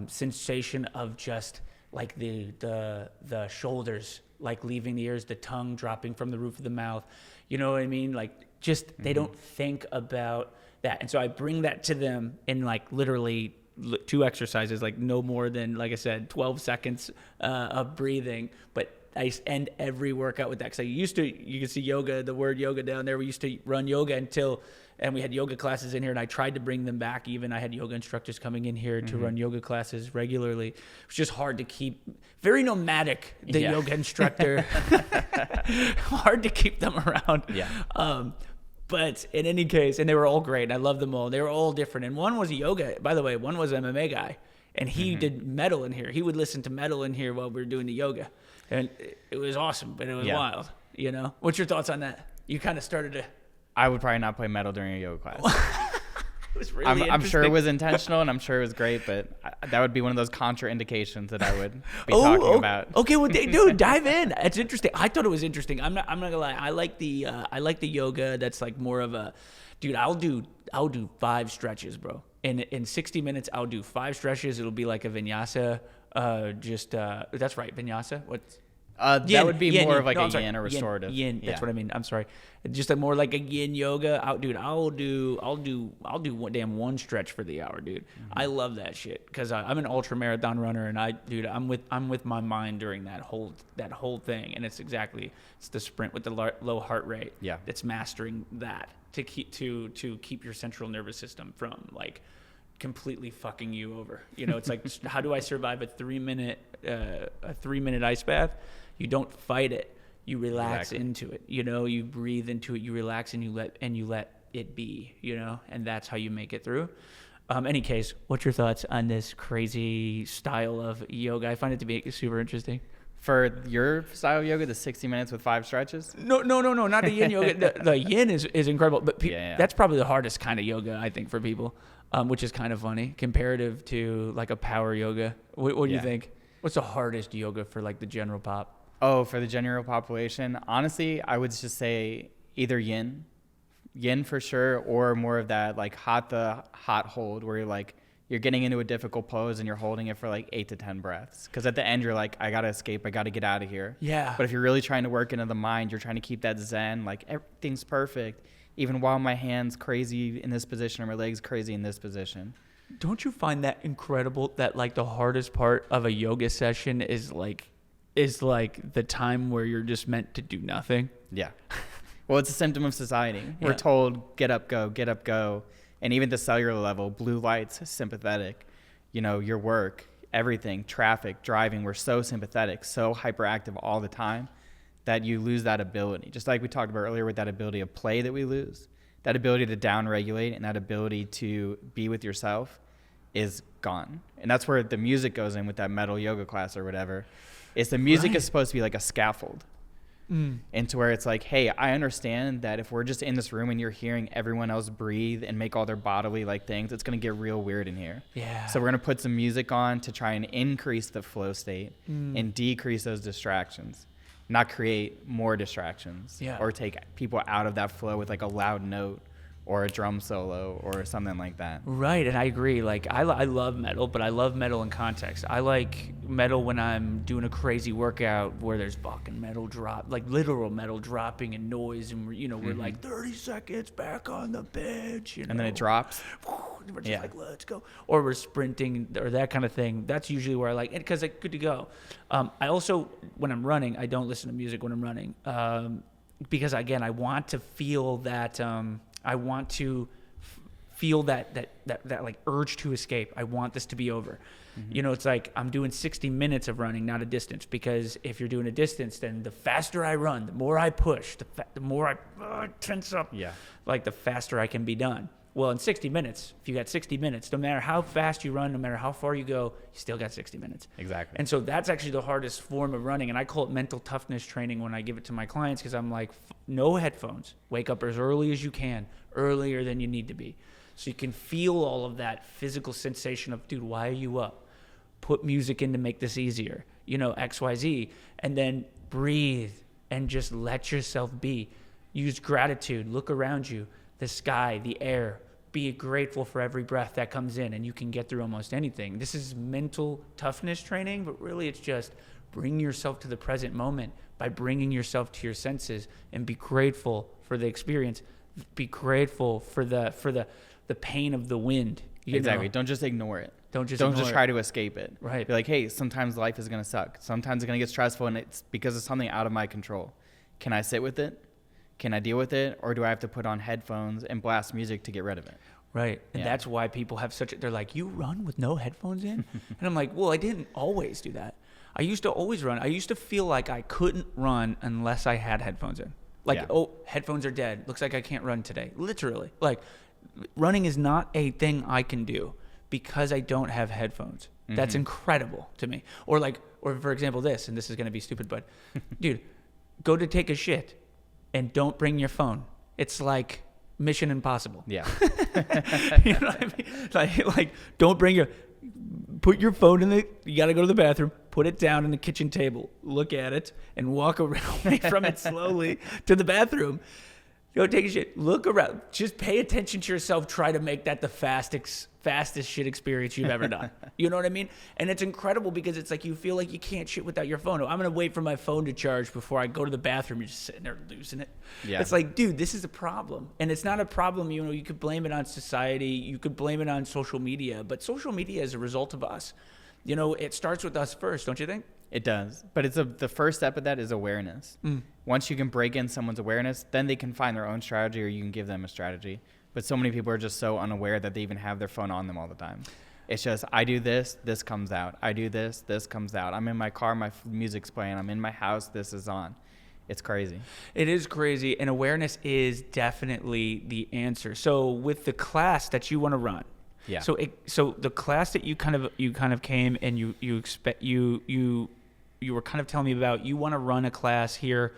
sensation of just like the shoulders, like leaving the ears, the tongue dropping from the roof of the mouth. You know what I mean? Like just they don't think about that. And so I bring that to them in like literally 2 exercises, like no more than, like I said, 12 seconds of breathing. But I end every workout with that because you can see yoga, the word yoga down there. We used to run yoga and we had yoga classes in here, and I tried to bring them back. Even I had yoga instructors coming in here to run yoga classes regularly. It was just hard to keep, very nomadic, the yoga instructor. Hard to keep them around. Yeah. But in any case, and they were all great. I love them all. They were all different. And one was a yoga, by the way, one was an MMA guy. And he did metal in here. He would listen to metal in here while we were doing the yoga. And it was awesome, but it was wild, you know? What's your thoughts on that? You kind of started to... I would probably not play metal during a yoga class. It was really I'm sure it was intentional, and I'm sure it was great, but that would be one of those contraindications that I would be talking about. Okay, well, dude, dive in. It's interesting. I thought it was interesting. I'm not gonna lie. I like the yoga that's like more of a, dude. I'll do 5 stretches, bro. In 60 minutes, I'll do 5 stretches. It'll be like a vinyasa. That's right, vinyasa. What's that would be more of like a yin or restorative. Yin. That's what I mean. I'm sorry. Just more like a yin yoga. I'll do one stretch for the hour, dude. I love that shit because I'm an ultra marathon runner, and I'm with my mind during that whole thing, and it's the sprint with the low heart rate. Yeah, it's mastering that to keep your central nervous system from like completely fucking you over. You know, it's like how do I survive a 3-minute ice bath? You don't fight it. You relax into it. You know, you breathe into it. You relax and you let it be. You know, and that's how you make it through. Any case, what's your thoughts on this crazy style of yoga? I find it to be super interesting. For your style of yoga, the 60 minutes with 5 stretches? No, not the yin yoga. The yin is incredible, but that's probably the hardest kind of yoga I think for people, which is kind of funny comparative to like a power yoga. What do you think? What's the hardest yoga for like the general pop? Oh, for the general population, honestly, I would just say either yin for sure, or more of that like hot hold where you're getting into a difficult pose and you're holding it for like 8 to 10 breaths. Because at the end, you're like, I got to escape. I got to get out of here. Yeah. But if you're really trying to work into the mind, you're trying to keep that zen, like everything's perfect, even while my hand's crazy in this position or my leg's crazy in this position. Don't you find that incredible that like the hardest part of a yoga session is like the time where you're just meant to do nothing? Yeah. Well, it's a symptom of society. We're told, get up, go. And even the cellular level, blue lights, sympathetic. You know, your work, everything, traffic, driving, we're so sympathetic, so hyperactive all the time that you lose that ability. Just like we talked about earlier with that ability of play that we lose, that ability to downregulate and that ability to be with yourself is gone. And that's where the music goes in with that metal yoga class or whatever. It's the music is supposed to be like a scaffold. And to where it's like, hey, I understand that if we're just in this room and you're hearing everyone else breathe and make all their bodily like things, it's going to get real weird in here. Yeah. So we're going to put some music on to try and increase the flow state and decrease those distractions, not create more distractions or take people out of that flow with like a loud note or a drum solo or something like that. Right, and I agree. Like, I love metal, but I love metal in context. I like metal when I'm doing a crazy workout where there's fucking metal drop, like literal metal dropping and noise, and we're like 30 seconds back on the bench, and then it drops. We're just like, let's go. Or we're sprinting or that kind of thing. That's usually where I like it because it's good to go. I also, when I'm running, I don't listen to music when I'm running because, again, I want to feel that... I want to feel that like urge to escape. I want this to be over. You know, it's like I'm doing 60 minutes of running, not a distance, because if you're doing a distance, then the faster I run, the more I push, the more I tense up, like the faster I can be done. Well, in 60 minutes, if you got 60 minutes, no matter how fast you run, no matter how far you go, you still got 60 minutes. Exactly. And so that's actually the hardest form of running. And I call it mental toughness training when I give it to my clients because I'm like, no headphones. Wake up as early as you can, earlier than you need to be. So you can feel all of that physical sensation of, dude, why are you up? Put music in to make this easier, XYZ, and then breathe and just let yourself be. Use gratitude, look around you, the sky, the air, be grateful for every breath that comes in, and you can get through almost anything. This is mental toughness training, but really it's just bring yourself to the present moment by bringing yourself to your senses, and be grateful for the experience. Be grateful for the pain of the wind. Exactly. Don't just ignore it. Don't just try to escape it. Right. Be like, hey, sometimes life is going to suck. Sometimes it's going to get stressful, and it's because of something out of my control. Can I sit with it? Can I deal with it? Or do I have to put on headphones and blast music to get rid of it? Right. And that's why people have they're like, you run with no headphones in? And I'm like, well, I didn't always do that. I used to always run. I used to feel like I couldn't run unless I had headphones in. Like, oh, headphones are dead. Looks like I can't run today. Literally. Like, running is not a thing I can do because I don't have headphones. Mm-hmm. That's incredible to me. Or for example, this, and this is going to be stupid, but dude, go to take a shit and don't bring your phone. It's like Mission Impossible. Yeah. You know what I mean? Like don't bring put your phone you got to go to the bathroom, put it down on the kitchen table, look at it, and walk away from it slowly to the bathroom. Go take a shit. Look around. Just pay attention to yourself. Try to make that the fastest shit experience you've ever done. You know what I mean? And it's incredible because it's like you feel like you can't shit without your phone. I'm going to wait for my phone to charge before I go to the bathroom. You're just sitting there losing it. Yeah. It's like, dude, this is a problem. And it's not a problem. You could blame it on society. You could blame it on social media. But social media is a result of us. It starts with us first, don't you think? It does. But the first step of that is awareness. Once you can break in someone's awareness, then they can find their own strategy, or you can give them a strategy. But so many people are just so unaware that they even have their phone on them all the time. It's just, I do this comes out. I do this comes out. I'm in my car, my music's playing. I'm in my house, this is on. It's crazy. It is crazy, and awareness is definitely the answer. So with the class that you want to run, yeah. So the class that you kind of came and you were kind of telling me about, you want to run a class here,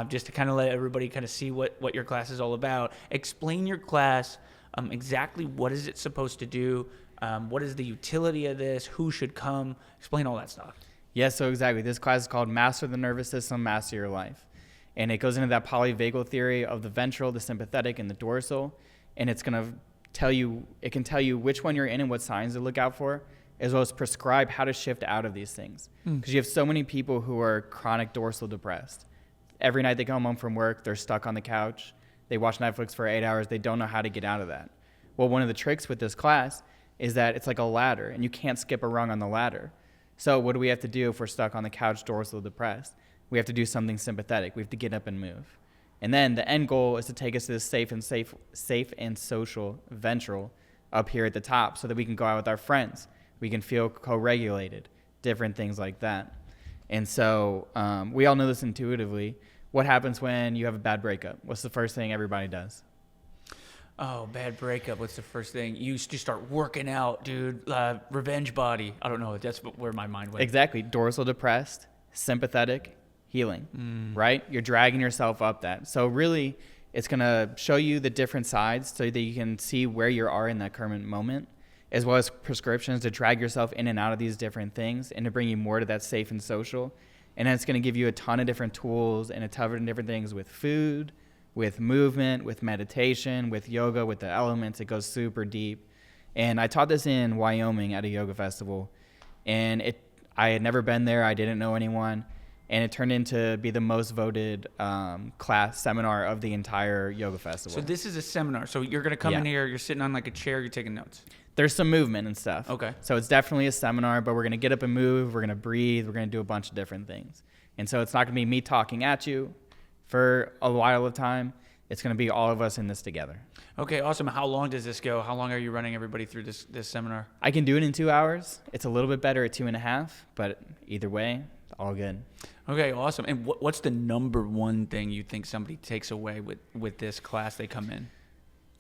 just to kind of let everybody kind of see what your class is all about. Explain your class, exactly what is it supposed to do, what is the utility of this, who should come, explain all that stuff. Yeah, so exactly. This class is called Master the Nervous System, Master Your Life. And it goes into that polyvagal theory of the ventral, the sympathetic, and the dorsal. And it's going to tell you which one you're in and what signs to look out for, as well as prescribe how to shift out of these things. Because you have so many people who are chronic dorsal depressed. Every night they come home from work, they're stuck on the couch. They watch Netflix for 8 hours. They don't know how to get out of that. Well, one of the tricks with this class is that it's like a ladder, and you can't skip a rung on the ladder. So what do we have to do if we're stuck on the couch dorsal depressed? We have to do something sympathetic. We have to get up and move. And then the end goal is to take us to this safe and social ventral up here at the top, so that we can go out with our friends. We can feel co-regulated, different things like that. And so we all know this intuitively. What happens when you have a bad breakup? What's the first thing everybody does? Oh, bad breakup. What's the first thing? You just start working out, dude. Revenge body. I don't know. That's where my mind went. Exactly. Dorsal depressed, sympathetic, healing, right? You're dragging yourself up that. So really, it's going to show you the different sides so that you can see where you are in that current moment, as well as prescriptions to drag yourself in and out of these different things and to bring you more to that safe and social. And then it's going to give you a ton of different tools and a ton of different things with food, with movement, with meditation, with yoga, with the elements. It goes super deep. And I taught this in Wyoming at a yoga festival. And I had never been there. I didn't know anyone. And it turned into be the most voted class seminar of the entire yoga festival. So this is a seminar. So you're going to come in here, you're sitting on like a chair, you're taking notes. There's some movement and stuff. Okay. So it's definitely a seminar, but we're going to get up and move. We're going to breathe. We're going to do a bunch of different things. And so it's not going to be me talking at you for a while of time. It's going to be all of us in this together. Okay, awesome. How long does this go? How long are you running everybody through this seminar? I can do it in 2 hours. It's a little bit better at 2.5, but either way, all good. Okay, awesome. And what's the number one thing you think somebody takes away with this class they come in?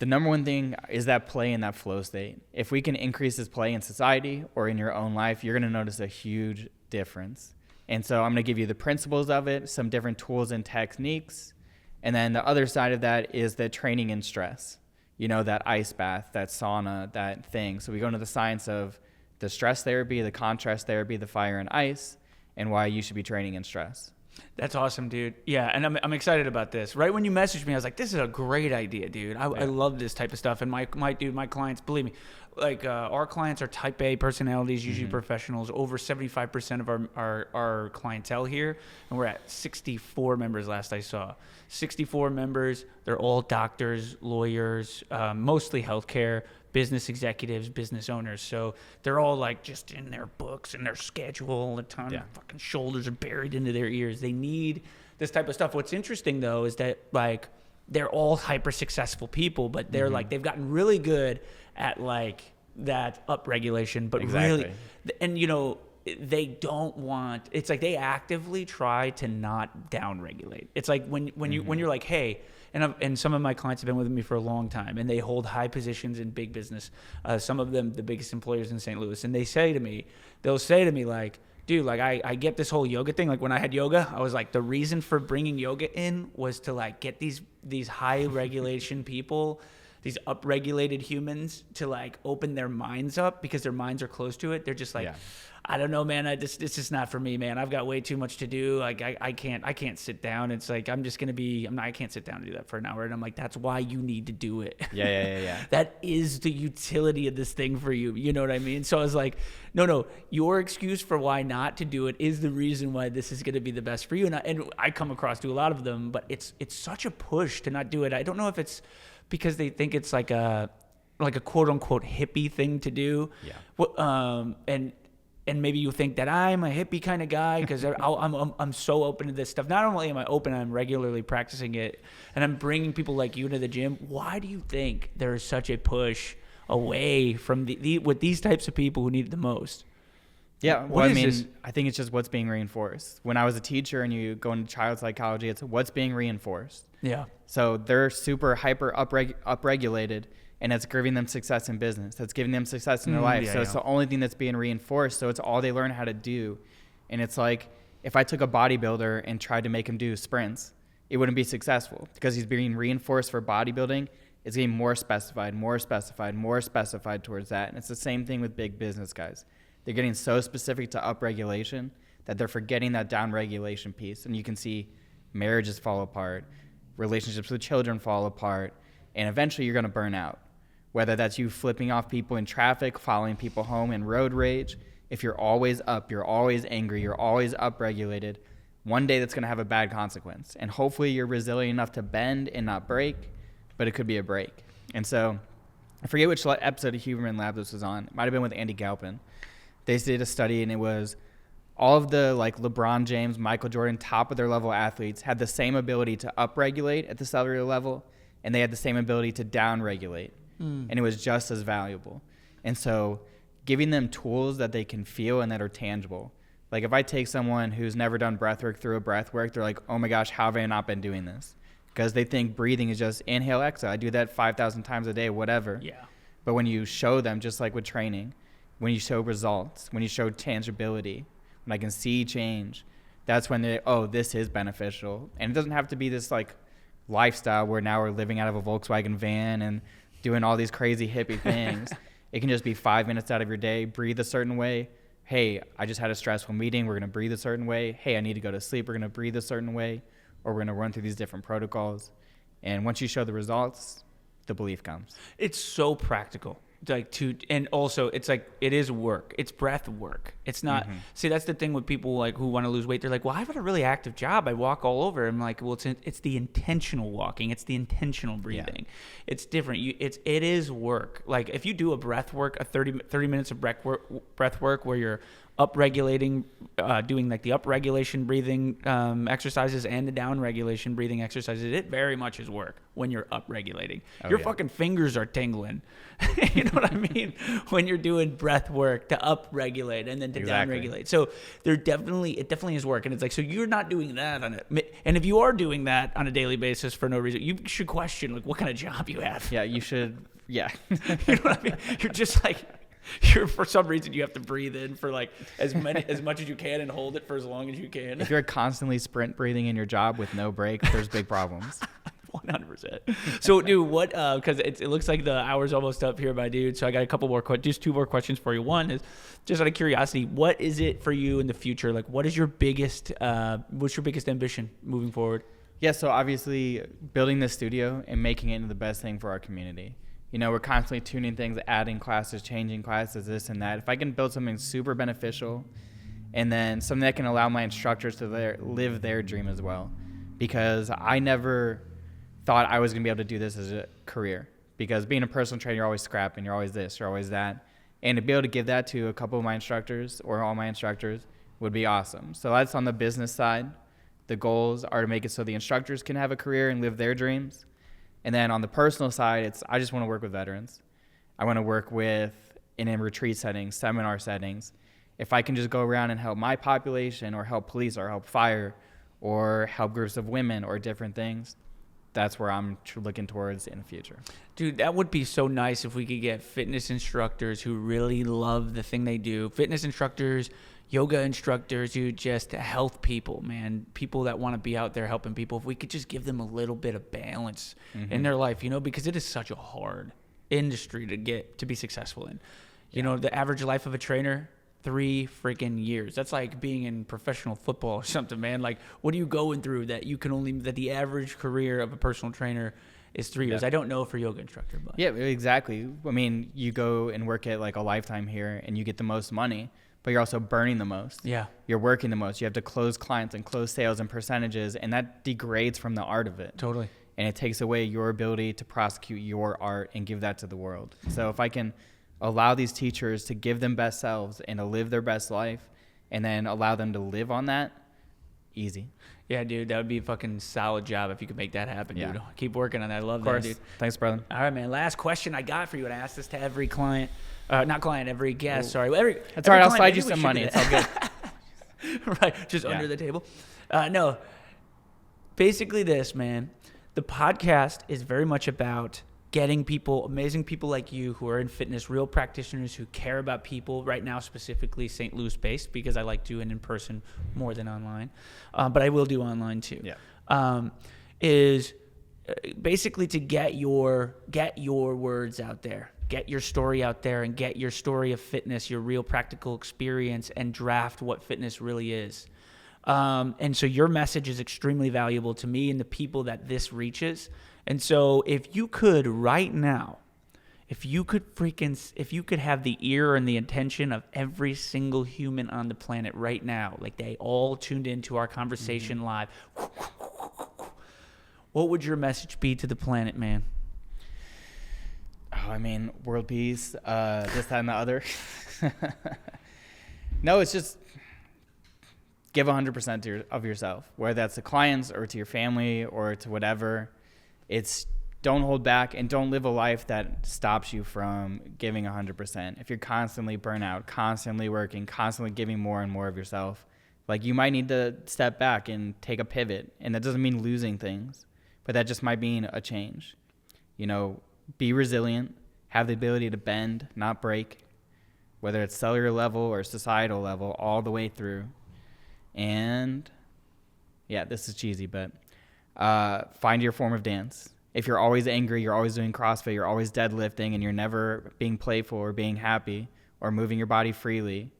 The number one thing is that play and that flow state. If we can increase this play in society or in your own life, you're going to notice a huge difference. And so I'm going to give you the principles of it, some different tools and techniques. And then the other side of that is the training in stress. that ice bath, that sauna, that thing. So we go into the science of the stress therapy, the contrast therapy, the fire and ice, and why you should be training in stress. That's awesome, dude. Yeah, and I'm excited about this. Right when you messaged me, I was like, this is a great idea, dude. I love this type of stuff. And my clients, believe me, like our clients are type A personalities, usually professionals. Over 75% of our clientele here, and we're at 64 members last I saw. 64 members. They're all doctors, lawyers, mostly healthcare, business executives, business owners. So they're all like just in their books and their schedule all the time. Their fucking shoulders are buried into their ears. They need this type of stuff. What's interesting though is that like they're all hyper successful people, but they're like they've gotten really good at like that upregulation, but really, and they don't want. It's like they actively try to not downregulate. It's like when you're like, hey. And some of my clients have been with me for a long time, and they hold high positions in big business. Some of them, the biggest employers in St. Louis. And they'll say to me like, dude, like I get this whole yoga thing. Like when I had yoga, I was like, the reason for bringing yoga in was to like get these high regulation people, these upregulated humans to like open their minds up because their minds are close to it. They're just like, I don't know, man. It's just not for me, man. I've got way too much to do. Like I can't sit down. It's like I can't sit down and do that for an hour. And I'm like, that's why you need to do it. Yeah. That is the utility of this thing for you. You know what I mean? So I was like, no. Your excuse for why not to do it is the reason why this is going to be the best for you. And I come across to a lot of them, but it's such a push to not do it. I don't know if it's because they think it's like a quote unquote hippie thing to do. And maybe you think that I'm a hippie kind of guy because I'm so open to this stuff. Not only am I open, I'm regularly practicing it, and I'm bringing people like you to the gym. Why do you think there is such a push away from with these types of people who need it the most? Yeah, well, I think it's just what's being reinforced. When I was a teacher and you go into child psychology, it's what's being reinforced. Yeah. So they're super hyper upregulated. And it's giving them success in business. That's giving them success in their life. So it's the only thing that's being reinforced. So it's all they learn how to do. And it's like if I took a bodybuilder and tried to make him do sprints, it wouldn't be successful because he's being reinforced for bodybuilding. It's getting more specified towards that. And it's the same thing with big business guys. They're getting so specific to upregulation that they're forgetting that downregulation piece. And you can see marriages fall apart, relationships with children fall apart, and eventually you're going to burn out. Whether that's you flipping off people in traffic, following people home in road rage. If you're always up, you're always angry, you're always upregulated, one day that's going to have a bad consequence. And hopefully you're resilient enough to bend and not break, but it could be a break. And so I forget which episode of Human Lab this was on. It might have been with Andy Galpin. They did a study, and it was all of the like LeBron James, Michael Jordan, top of their level athletes had the same ability to upregulate at the cellular level, and they had the same ability to downregulate. And it was just as valuable. And so giving them tools that they can feel and that are tangible. Like if I take someone who's never done breath work through a breath work, they're like, oh my gosh, how have I not been doing this? Because they think breathing is just inhale, exhale. I do that 5,000 times a day, whatever. Yeah. But when you show them, just like with training, when you show results, when you show tangibility, when I can see change, that's when they, oh, this is beneficial. And it doesn't have to be this like lifestyle where now we're living out of a Volkswagen van and doing all these crazy hippie things. It can just be 5 minutes out of your day, breathe a certain way. Hey, I just had a stressful meeting. We're going to breathe a certain way. Hey, I need to go to sleep. We're going to breathe a certain way. Or we're going to run through these different protocols. And once you show the results, the belief comes. It's so practical. And also it's like, it is work. It's breath work. It's not, see, that's the thing with people like who want to lose weight. They're like, well, I've got a really active job. I walk all over. I'm like, well, it's the intentional walking. It's the intentional breathing. Yeah. It's different. It is work. Like if you do a breath work, a 30 minutes of breath work where you're upregulating, doing like the upregulation breathing exercises and the downregulation breathing exercises, it very much is work when you're upregulating. Your fucking fingers are tingling. You know what I mean? When you're doing breath work to upregulate and then to downregulate. So it definitely is work. And it's like, so you're not doing that on it. And if you are doing that on a daily basis for no reason, you should question like what kind of job you have. Yeah, you should. Yeah. You know what I mean? You're just like, for some reason you have to breathe in for like as much as you can and hold it for as long as you can. If you're constantly sprint breathing in your job with no break, there's big problems. 100%. So, dude, what? Because it looks like the hour's almost up here, my dude. So I got a couple more, just 2 more questions for you. One is just out of curiosity, what is it for you in the future? Like, what's your biggest ambition moving forward? Yeah, so obviously building this studio and making it into the best thing for our community. You know, we're constantly tuning things, adding classes, changing classes, this and that. If I can build something super beneficial and then something that can allow my instructors to live their dream as well. Because I never thought I was going to be able to do this as a career. Because being a personal trainer, you're always scrapping, you're always this, you're always that. And to be able to give that to a couple of my instructors or all my instructors would be awesome. So that's on the business side. The goals are to make it so the instructors can have a career and live their dreams. And then on the personal side, I just want to work with veterans. I want to work in retreat settings, seminar settings. If I can just go around and help my population or help police or help fire or help groups of women or different things, that's where I'm looking towards in the future. Dude, that would be so nice if we could get fitness instructors who really love the thing they do. Fitness instructors, yoga instructors who just help people, man. People that want to be out there helping people. If we could just give them a little bit of balance in their life, because it is such a hard industry to be successful in. You know, the average life of a trainer, 3 freaking years. That's like being in professional football or something, man. Like, what are you going through that the average career of a personal trainer is 3 years? I don't know for yoga instructor, but yeah, exactly. I mean, you go and work at like a lifetime here and you get the most money, but you're also burning the most. Yeah. You're working the most. You have to close clients and close sales and percentages, and that degrades from the art of it. Totally. And it takes away your ability to prosecute your art and give that to the world. So if I can allow these teachers to give them best selves and to live their best life and then allow them to live on that, easy. Yeah, dude, that would be a fucking solid job if you could make that happen, dude. Keep working on that. I love that, dude. Thanks, brother. All right, man. Last question I got for you, and I asked this to every client. Every guest, sorry. That's all right, I'll slide you some money. It's all good. Right, just under the table. No, basically this, man. The podcast is very much about getting people, amazing people like you who are in fitness, real practitioners who care about people, right now specifically St. Louis based, because I like doing in person more than online. But I will do online too. Yeah. Is basically to get your words out there. Get your story out there and get your story of fitness, your real practical experience, and draft what fitness really is. And so your message is extremely valuable to me and the people that this reaches. And so if you could right now, if you could have the ear and the attention of every single human on the planet right now, like they all tuned into our conversation live, what would your message be to the planet, man? Oh, I mean, world peace, this, that, and the other. No, it's just give 100% of yourself, whether that's to clients or to your family or to whatever. It's don't hold back and don't live a life that stops you from giving 100%. If you're constantly burnt out, constantly working, constantly giving more and more of yourself, like you might need to step back and take a pivot. And that doesn't mean losing things, but that just might mean a change. You know, be resilient, have the ability to bend, not break, whether it's cellular level or societal level, all the way through. And yeah, this is cheesy, but find your form of dance. If you're always angry, you're always doing CrossFit, you're always deadlifting, and you're never being playful or being happy or moving your body freely,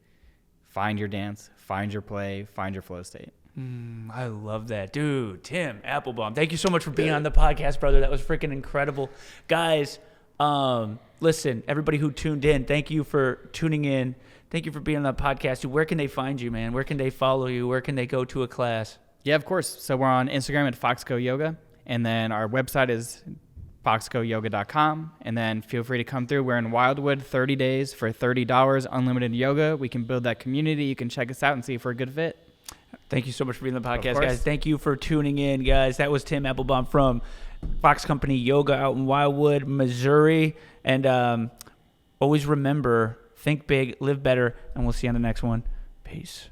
find your dance, find your play, find your flow state. I love that. Dude, Tim Appelbaum, thank you so much for being on the podcast, brother. That was freaking incredible. Guys, listen, everybody who tuned in, thank you for tuning in. Thank you for being on the podcast. Dude, where can they find you, man? Where can they follow you? Where can they go to a class? Yeah, of course. So we're on Instagram at Foxco Yoga, and then our website is foxcoyoga.com, and then feel free to come through. We're in Wildwood, 30 days for $30, unlimited yoga. We can build that community. You can check us out and see if we're a good fit. Thank you so much for being on the podcast, guys. Thank you for tuning in, guys. That was Tim Appelbaum from Fox Company Yoga out in Wildwood, Missouri. And always remember, think big, live better, and we'll see you on the next one. Peace.